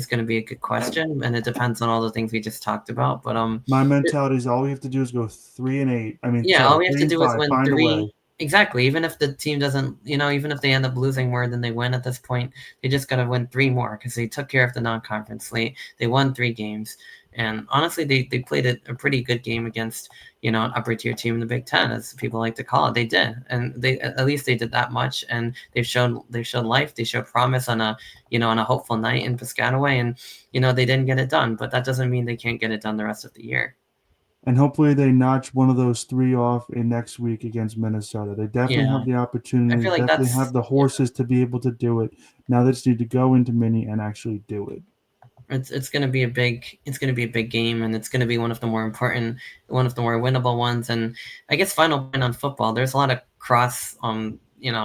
going to be a good question, and it depends on all the things we just talked about. But My mentality is all we have to do is go 3-8. I mean, yeah, all sorry, we have three to and do is five. win Find a three. way. Exactly. Even if the team doesn't, even if they end up losing more than they win at this point, they just got to win three more because they took care of the non-conference slate. They won three games, and honestly, they played a pretty good game against an upper tier team in the Big Ten, as people like to call it. They did, and they at least they did that much, and they've shown life. They showed promise on a hopeful night in Piscataway, and they didn't get it done, but that doesn't mean they can't get it done the rest of the year. And hopefully they notch one of those three off in next week against Minnesota. They definitely Yeah, have the I opportunity, feel like definitely have that's the yeah. horses to be able to do it. Now they just need to go into mini and actually do it. It's gonna be a big game, and it's gonna be one of the more winnable ones. And I guess final point on football, there's a lot of cross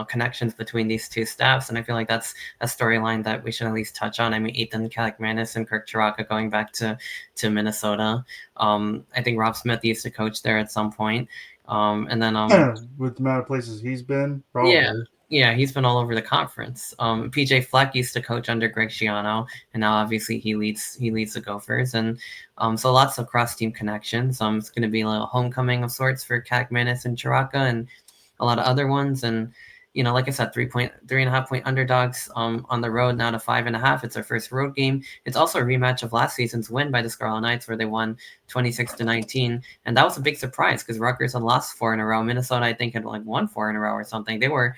connections between these two staffs, and I feel like that's a storyline that we should at least touch on. I mean, Ethan Kalakmanis and Kirk Chiraka going back to Minnesota. I think Rob Smith used to coach there at some point, and then With the amount of places he's been, yeah, probably. yeah, he's been all over the conference. PJ Fleck used to coach under Greg Schiano, and now obviously he leads the Gophers, and so lots of cross team connections. It's going to be a little homecoming of sorts for Kakmanis and Chiraka, and a lot of other ones. And like I said, 3.5 point underdogs on the road now to 5.5. It's our first road game. It's also a rematch of last season's win by the Scarlet Knights, where they won 26-19, and that was a big surprise because Rutgers had lost four in a row. Minnesota, I think, had like won four in a row or something. They were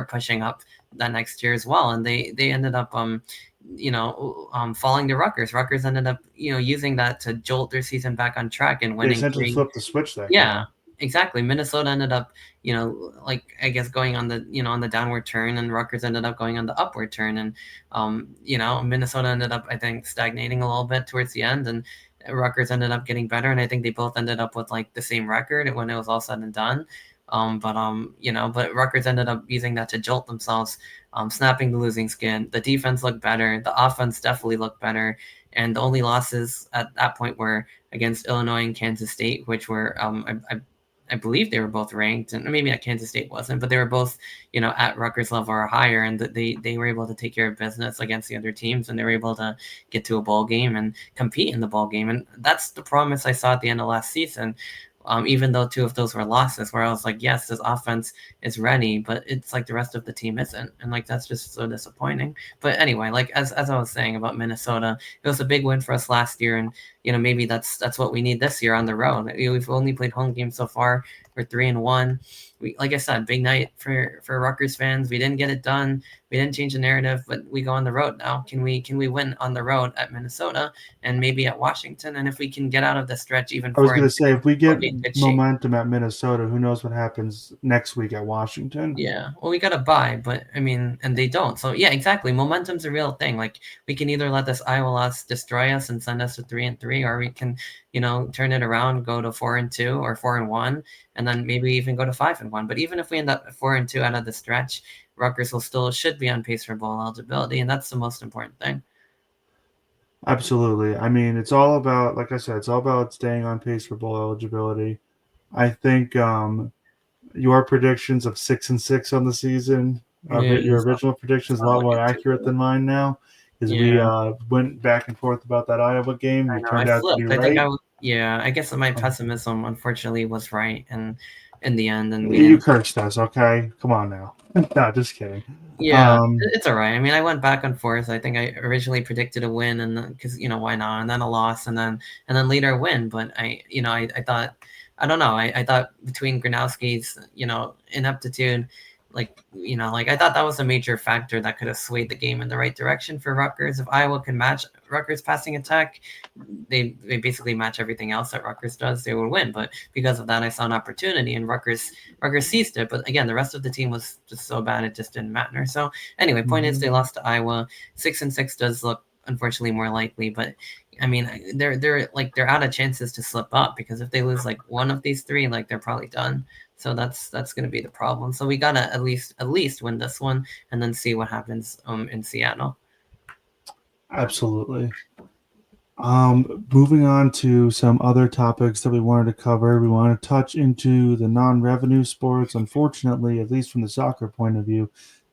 pushing up that next year as well, and they ended up falling to Rutgers. Rutgers ended up using that to jolt their season back on track and They winning essentially three. flipped the switch that Yeah, game. exactly. Minnesota ended up, like I guess going on the downward turn, and Rutgers ended up going on the upward turn, and Minnesota ended up, I think, stagnating a little bit towards the end, and Rutgers ended up getting better, and I think they both ended up with like the same record when it was all said and done. But Rutgers ended up using that to jolt themselves, snapping the losing skin. The defense looked better. The offense definitely looked better. And the only losses at that point were against Illinois and Kansas State, which were I believe they were both ranked, and maybe at Kansas State wasn't, but they were both at Rutgers level or higher, and they were able to take care of business against the other teams, and they were able to get to a bowl game and compete in the bowl game, and that's the promise I saw at the end of last season. Even though two of those were losses, where I was like, yes, this offense is ready, but it's like the rest of the team isn't, and like that's just so disappointing. But anyway, like as I was saying about Minnesota, it was a big win for us last year, and maybe that's what we need this year on the road. We've only played home games so far. We're 3-1. Like I said, big night for Rutgers fans. We didn't get it done. We didn't change the narrative, but we go on the road now. Can we win on the road at Minnesota and maybe at Washington? And if we can get out of the stretch even I was four going and to say, if we we'll get be in good shape. momentum at Minnesota, who knows what happens next week at Washington? Yeah, well, we got to buy, but I mean, and they don't. So yeah, exactly. Momentum's a real thing. Like we can either let this Iowa loss destroy us and send us to 3-3, or we can, turn it around, go to 4-2 or 4-1, and then maybe even go to 5-1. But even if we end up 4-2 out of the stretch, Rutgers will still should be on pace for bowl eligibility, and that's the most important thing. Absolutely. I mean, it's all about, like I said, it's all about staying on pace for bowl eligibility. I think your predictions of 6-6 on the season, Yeah, your it's original predictions, a not lot more looking too accurate good. than mine now, because we Yeah. went back and forth about that Iowa game. I You know, I turned out to be flipped. I think right. yeah, I guess my Um, pessimism unfortunately was right and in the end, and we you didn't. cursed us, okay? Come on now. No, just kidding. Yeah, Um, it's all right. I mean, I went back and forth. I think I originally predicted a win, and because why not, and then a loss, and then later a win. But I thought, I don't know. I thought between Gronowski's ineptitude, like I thought that was a major factor that could have swayed the game in the right direction for Rutgers. If Iowa could match Rutgers' passing attack, they basically match everything else that Rutgers does, they would win. But because of that, I saw an opportunity, and Rutgers seized it. But again, the rest of the team was just so bad it just didn't matter. So anyway, point is they mhm. lost to Iowa. 6-6 does look unfortunately more likely, but I mean they're out of chances to slip up because if they lose like one of these three, like they're probably done. So that's going to be the problem. So we gotta at least win this one and then see what happens in Seattle. Absolutely. Moving on to some other topics that we wanted to cover. We want to touch into the non-revenue sports. Unfortunately, at least from the soccer point of view,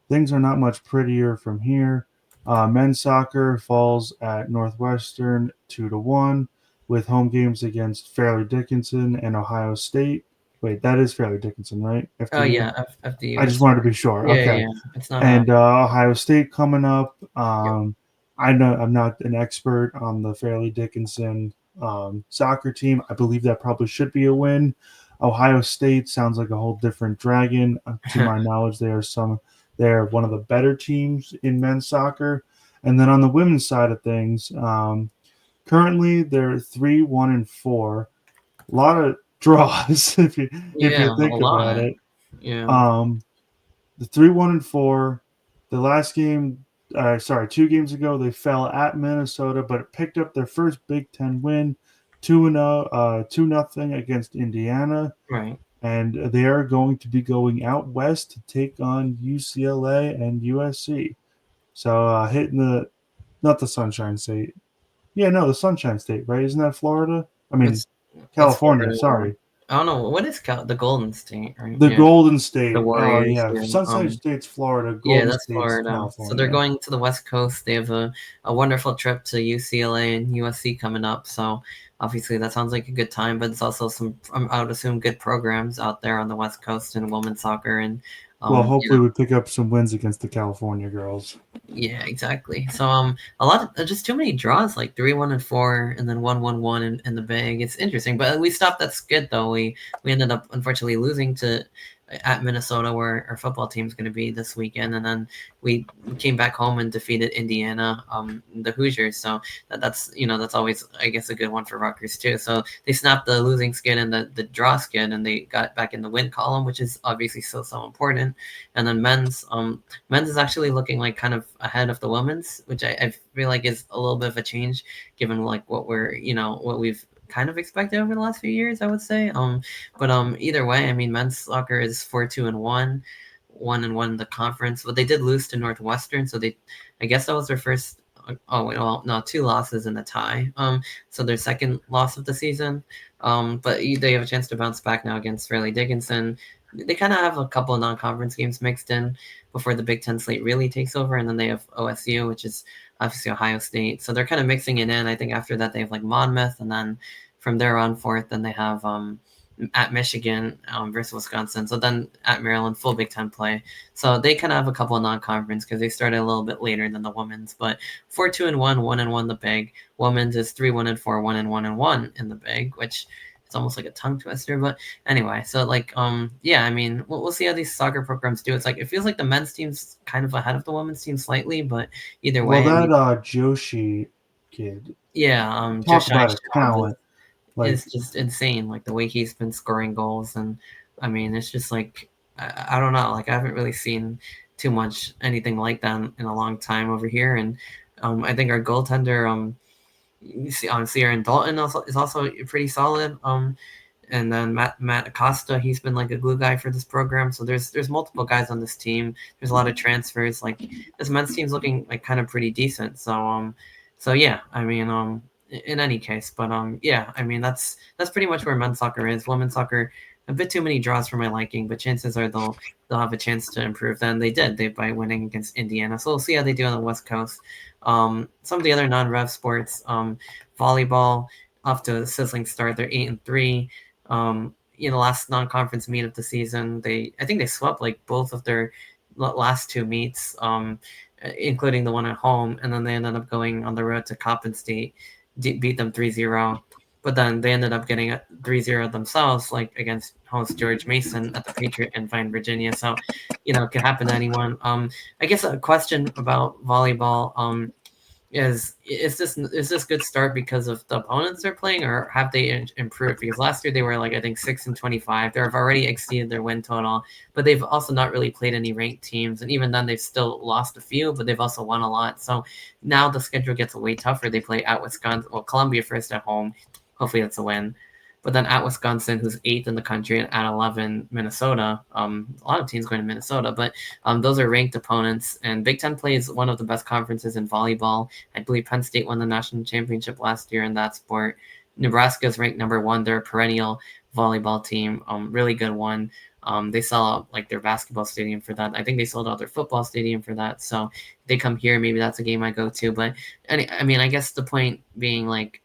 things are not much prettier from here. Men's soccer falls at Northwestern 2-1, with home games against Fairleigh Dickinson and Ohio State. Wait, that is Fairleigh Dickinson, right? Oh FDU. yeah, FDU. I just It's wanted to be sure. yeah, Okay. yeah. It's not a And Ohio State coming up. yep. I know I'm not an expert on the Fairleigh Dickinson soccer team. I believe that probably should be a win. Ohio State sounds like a whole different dragon. To my knowledge, they're one of the better teams in men's soccer. And then on the women's side of things, currently they're 3-1-4. A lot of draws if Yeah, you a think about lot. it. Yeah, Um, the 3-1-4. The last game, sorry, 2 games ago, they fell at Minnesota, but picked up their first Big Ten win, 2-0, 2-0 against Indiana, right. and they are going to be going out west to take on UCLA and USC. So hitting the not the Sunshine State. Yeah, no, the Sunshine State, right? Isn't that Florida? I mean, What's what's California. Florida? Sorry, I don't know. What is the Golden State, right? the Yeah, Golden the State. Warriors. Yeah, Yeah. Sunshine State's Florida. Yeah, Golden that's State's Florida. So they're California. going to the West Coast. They have a wonderful trip to UCLA and USC coming up. So obviously that sounds like a good time, but it's also some, I would assume, good programs out there on the West Coast in women's soccer. And, Well, you know, hopefully we pick up some wins against the California girls. yeah, exactly. So a lot of just too many draws, like 3-1-4, and then 1-1-1 in the bag. It's interesting, but we stopped that skid though. We ended up unfortunately losing to at Minnesota, where our football team's going to be this weekend, and then we came back home and defeated Indiana, the Hoosiers. So that's that's always, I guess, a good one for Rutgers too. So they snapped the losing skid and the draw skid, and they got back in the win column, which is obviously so important. And then men's is actually looking like kind of ahead of the women's, which I feel like is a little bit of a change given like what what we've kind of expected over the last few years, I would say. But either way, I mean, men's soccer is 4-2-1, 1-1 in the conference, but they did lose to Northwestern, so I guess that was their first. Oh wait, well, no, 2 losses and a tie. So their second loss of the season. But they have a chance to bounce back now against Fairleigh Dickinson. They kind of have a couple of non-conference games mixed in before the Big Ten slate really takes over, and then they have OSU, which is obviously Ohio State. So they're kind of mixing it in. I think after that they have like Monmouth, and then from there on forth, then they have at Michigan versus Wisconsin. So then at Maryland, full Big Ten play. So they kind of have a couple of non-conference because they started a little bit later than the women's. But 4-2-1, 1-1 the big. Women's is 3-1-4, 1-1-1 in the big, which it's almost like a tongue twister. But anyway, so like yeah, I mean we'll see how these soccer programs do. It's like it feels like the men's team's kind of ahead of the women's team slightly, but either Well, way, I that mean Joshi kid, yeah, talk Josiah about a Straub talent. is Like, just insane. Like the way he's been scoring goals, and I mean, it's just like I don't know. Like I haven't really seen too much anything like that in a long time over here. And I think our goaltender, you see on Sierra and Dalton also, is also pretty solid. And then Matt Acosta, he's been like a glue guy for this program. So there's multiple guys on this team. There's a lot of transfers. Like this men's team's looking like kind of pretty decent. So yeah, I mean in any case, but yeah, I mean that's pretty much where men's soccer is. Women's soccer, a bit too many draws for my liking, but chances are they'll have a chance to improve. Then they did they by winning against Indiana. So we'll see how they do on the West Coast. Some of the other non-rev sports, volleyball off to a sizzling start. They're 8-3. Last non-conference meet of the season, I think they swept like both of their last 2 meets, including the one at home, and then they ended up going on the road to Coppin State, beat them 3-0. But then they ended up getting a 3-0 themselves, like against host George Mason at the Patriot in Vine, Virginia. So, it could happen to anyone. I guess a question about volleyball. Is this good start because of the opponents they're playing, or have they improved? Because last year they were like I think 6-25. They've already exceeded their win total, but they've also not really played any ranked teams, and even then they've still lost a few, but they've also won a lot. So now the schedule gets way tougher. They play at Wisconsin, well Columbia first at home. Hopefully that's a win. But then at Wisconsin, who's 8th in the country, and at 11, Minnesota. A lot of teams going to Minnesota, but those are ranked opponents. And Big Ten plays one of the best conferences in volleyball. I believe Penn State won the national championship last year in that sport. Nebraska is ranked number 1. They're a perennial volleyball team, really good one. They sell out like their basketball stadium for that. I think they sold out their football stadium for that. So they come here, maybe that's a game I go to. But I mean, I guess the point being like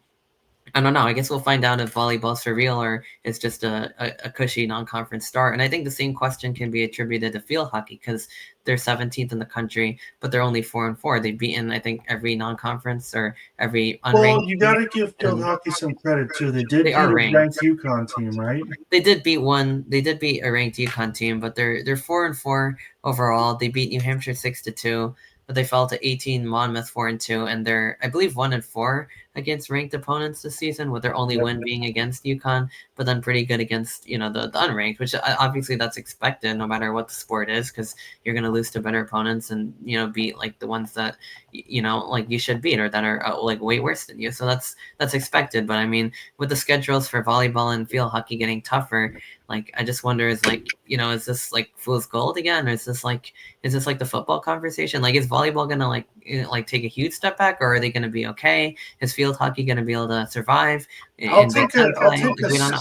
I don't know. I guess we'll find out if volleyball's for real or it's just a cushy non-conference start. And I think the same question can be attributed to field hockey because they're 17th in the country, but they're only 4-4. They've beaten, I think, every non-conference or every Well, unranked you got team, to give field and hockey some credit too. They did they are beat a ranked ranked. UConn team, right? They did beat one. They did beat a ranked UConn team, but they're 4-4 overall. They beat New Hampshire 6-2, but they fell to 18 Monmouth 4-2, and they're I believe 1-4 against ranked opponents this season, with their only Yep. win being against UConn. But then pretty good against the unranked, which obviously that's expected no matter what the sport is, because you're gonna lose to better opponents and beat like the ones that like you should beat or that are like way worse than you. So that's expected. But I mean, with the schedules for volleyball and field hockey getting tougher, like I just wonder is like is this like fool's gold again, or is this like the football conversation? Like, is volleyball gonna like take a huge step back, or are they gonna be okay? Is field hockey gonna be able to survive I'll in Big take a Ten I'll play? take Like, we don't know.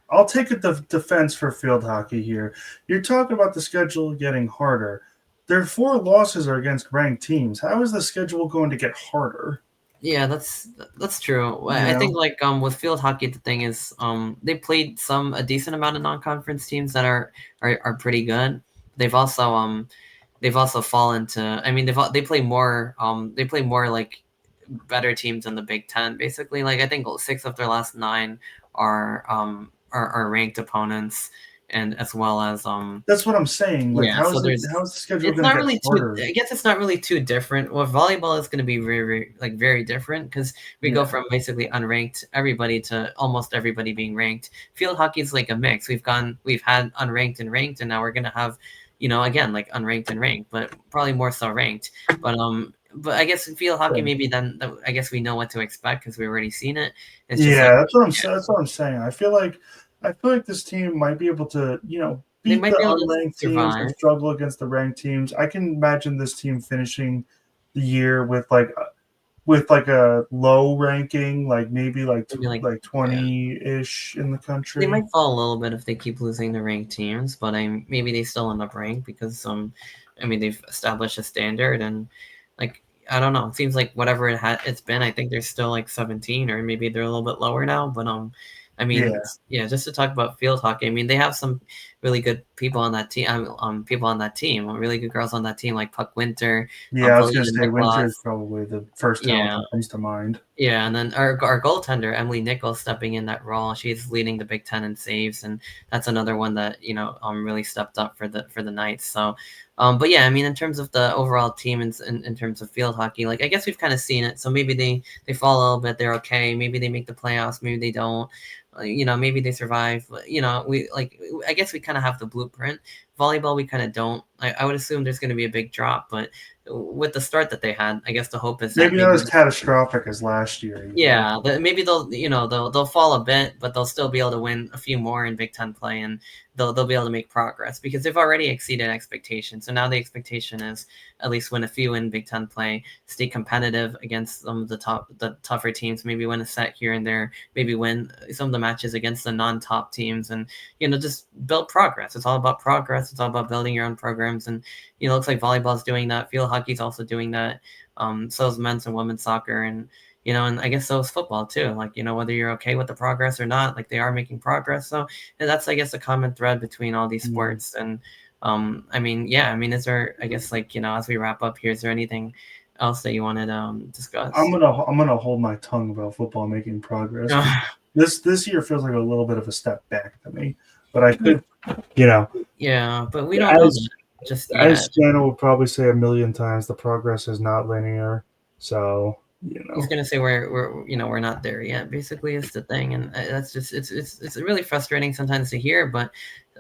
I'll take a defense for field hockey here. You're talking about the schedule getting harder. Their 4 losses are against ranked teams. How is the schedule going to get harder? Yeah, that's true. You I think know? like with field hockey, the thing is they played a decent amount of non-conference teams that are pretty good. They've also they've also fallen to. I mean, they play more like better teams in the Big Ten. Basically, like I think 6 of their last 9 are ranked opponents, and as well as That's what I'm saying. Like, yeah. So how's the schedule it's going to not get really too. harder? I guess it's not really too different. Well, volleyball is going to be very different because we go Yeah. from basically unranked everybody to almost everybody being ranked. Field hockey is like a mix. We've had unranked and ranked, and now we're gonna have again like unranked and ranked, but probably more so ranked. But I guess in field hockey maybe then I guess we know what to expect because we've already seen it. It's just like Yeah, that's what I'm saying. I feel like this team might be able to, they beat might the be able to unranked teams and survive. struggle against the ranked teams. I can imagine this team finishing the year with a low ranking, like maybe Maybe like like yeah. 20-ish in the They country. might fall a little bit if they keep losing the ranked teams, but maybe they still end up ranked because I mean they've established a standard and like I don't know. It seems like whatever it's been, I think they're still like 17 or maybe they're a little bit lower now. But I mean Yeah. yeah, just to talk about field hockey. I mean they have some really good people on that team. People on that team, really good girls on that team like Puck Winter, Yeah, I was gonna Paulina say Winter is Nicholas. probably the first talent Yeah, that comes to mind. yeah, and then our goaltender Emily Nichols stepping in that role. She's leading the Big Ten in saves, and that's another one that really stepped up for the Knights. So, but yeah, I mean, in terms of the overall team, in terms of field hockey, like I guess we've kind of seen it. So maybe they fall a little bit, they're okay. Maybe they make the playoffs, maybe they don't. Maybe they survive. But, we like I guess we kind of have the blueprint. Volleyball, we kind of don't. I would assume there's going to be a big drop, but with the start that they had, I guess the hope is that Maybe not maybe as catastrophic as last year, even. yeah, maybe they'll fall a bit, but they'll still be able to win a few more in Big Ten play, and they'll be able to make progress because they've already exceeded expectations. So now the expectation is at least win a few in Big Ten play, stay competitive against some of the tougher teams, maybe win a set here and there, maybe win some of the matches against the non-top teams, and just build progress. It's all about progress. It's all about building your own programs, and it looks like volleyball is doing that. Field hockey's also doing that. So is men's and women's soccer, and and I guess so is football too. Like, whether you're okay with the progress or not, like they are making progress. So that's, I guess, a common thread between all these Yeah. sports. And I mean, yeah, I mean, is there, I guess, like, as we wrap up here, is there anything else that you wanted to I'm discuss? gonna I'm gonna hold my tongue about football making progress because this year feels like a little bit of a step back to me. But I could, you know, Yeah, but we don't know as that just yet. as Shannon would probably say a million times, the progress is not linear. So He's gonna say we're not there yet. Basically, is the thing, and that's just it's really frustrating sometimes to hear. But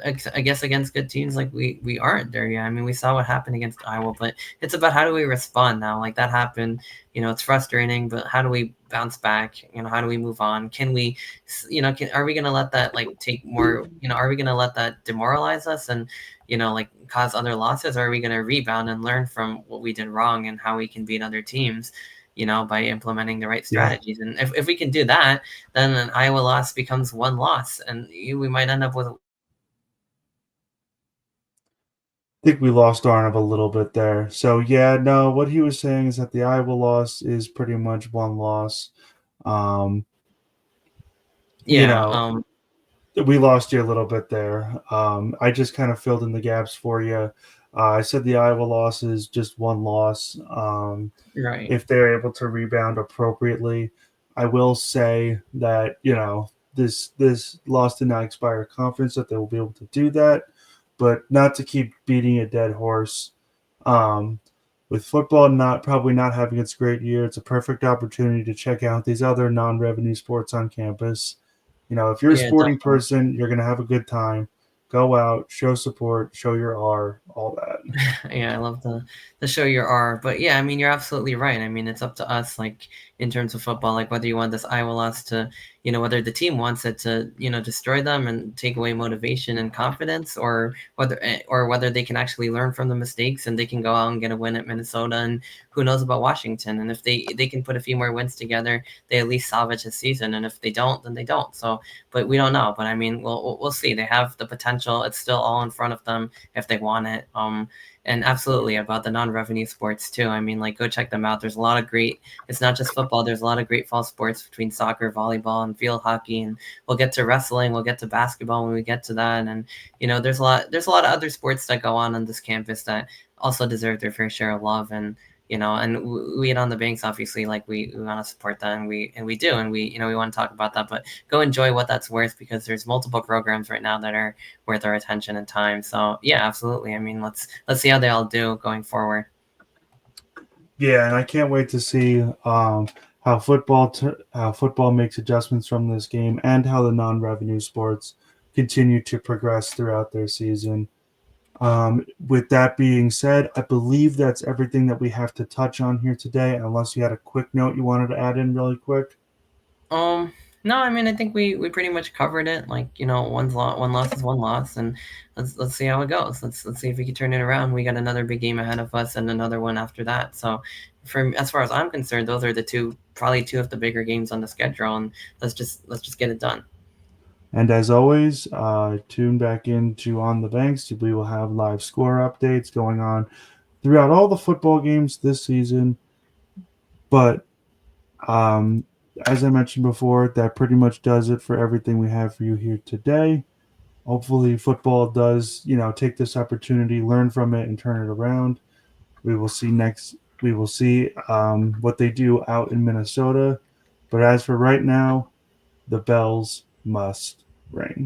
I guess against good teams like we aren't there yet. I mean, we saw what happened against Iowa, but it's about how do we respond now. Like that happened, it's frustrating, but how do we bounce back? How do we move on? Can we, are we gonna let that like take more? Are we gonna let that demoralize us and like cause other losses? Or are we gonna rebound and learn from what we did wrong and how we can beat other teams? By implementing the right yeah, strategies. And if we can do that, then an Iowa loss becomes one loss, and we might end up with. I think we lost Arnav a little bit there. So yeah, no, what he was saying is that the Iowa loss is pretty much one loss. Um, you Yeah. know, we lost you a little bit there. I just kind of filled in the gaps for you. I said the Iowa loss is just one loss. Right. If they're able to rebound appropriately, I will say that this loss did not expire confidence that they will be able to do that, but not to keep beating a dead horse. Um, with football not probably not having its great year, it's a perfect opportunity to check out these other non-revenue sports on campus. If you're a Yeah, sporting definitely. person, you're gonna have a good time. Go out, show support, show your R, all that. Yeah, I love the show your R. But yeah, I mean, you're absolutely right. I mean, it's up to us, like in terms of football, like whether you want this Iowa loss to, whether the team wants it to, destroy them and take away motivation and confidence, or whether they can actually learn from the mistakes and they can go out and get a win at Minnesota, and who knows about Washington. And if they can put a few more wins together, they at least salvage the season. And if they don't, then they don't. So, but we don't know. But I mean, we'll see. They have the potential. It's still all in front of them if they want it. And absolutely about the non-revenue sports too. I mean, like, go check them out. There's a lot of great. It's not just football. There's a lot of great fall sports between soccer, volleyball, and field hockey. And we'll get to wrestling. We'll get to basketball when we get to that. And there's a lot. There's a lot of other sports that go on this campus that also deserve their fair share of love. And we at On the Banks, obviously, like, we want to support that, and we do, and we want to talk about that. But go enjoy what that's worth, because there's multiple programs right now that are worth our attention and time. So yeah, absolutely. I mean, let's see how they all do going forward. Yeah, and I can't wait to see how football makes adjustments from this game, and how the non-revenue sports continue to progress throughout their season. With that being said, I believe that's everything that we have to touch on here today. Unless you had a quick note you wanted to add in really quick. Um, no, I mean, I think we pretty much covered it. Like, one loss is one loss, and let's see how it goes. Let's see if we can turn it around. We got another big game ahead of us, and another one after that. So, as far as I'm concerned, those are probably two of the bigger games on the schedule, and let's just get it done. And as always, tune back into On the Banks. We will have live score updates going on throughout all the football games this season. But um, as I mentioned before, that pretty much does it for everything we have for you here today. Hopefully, football does, take this opportunity, learn from it, and turn it around. We will see next. We will see what they do out in Minnesota. But as for right now, the bells must ring.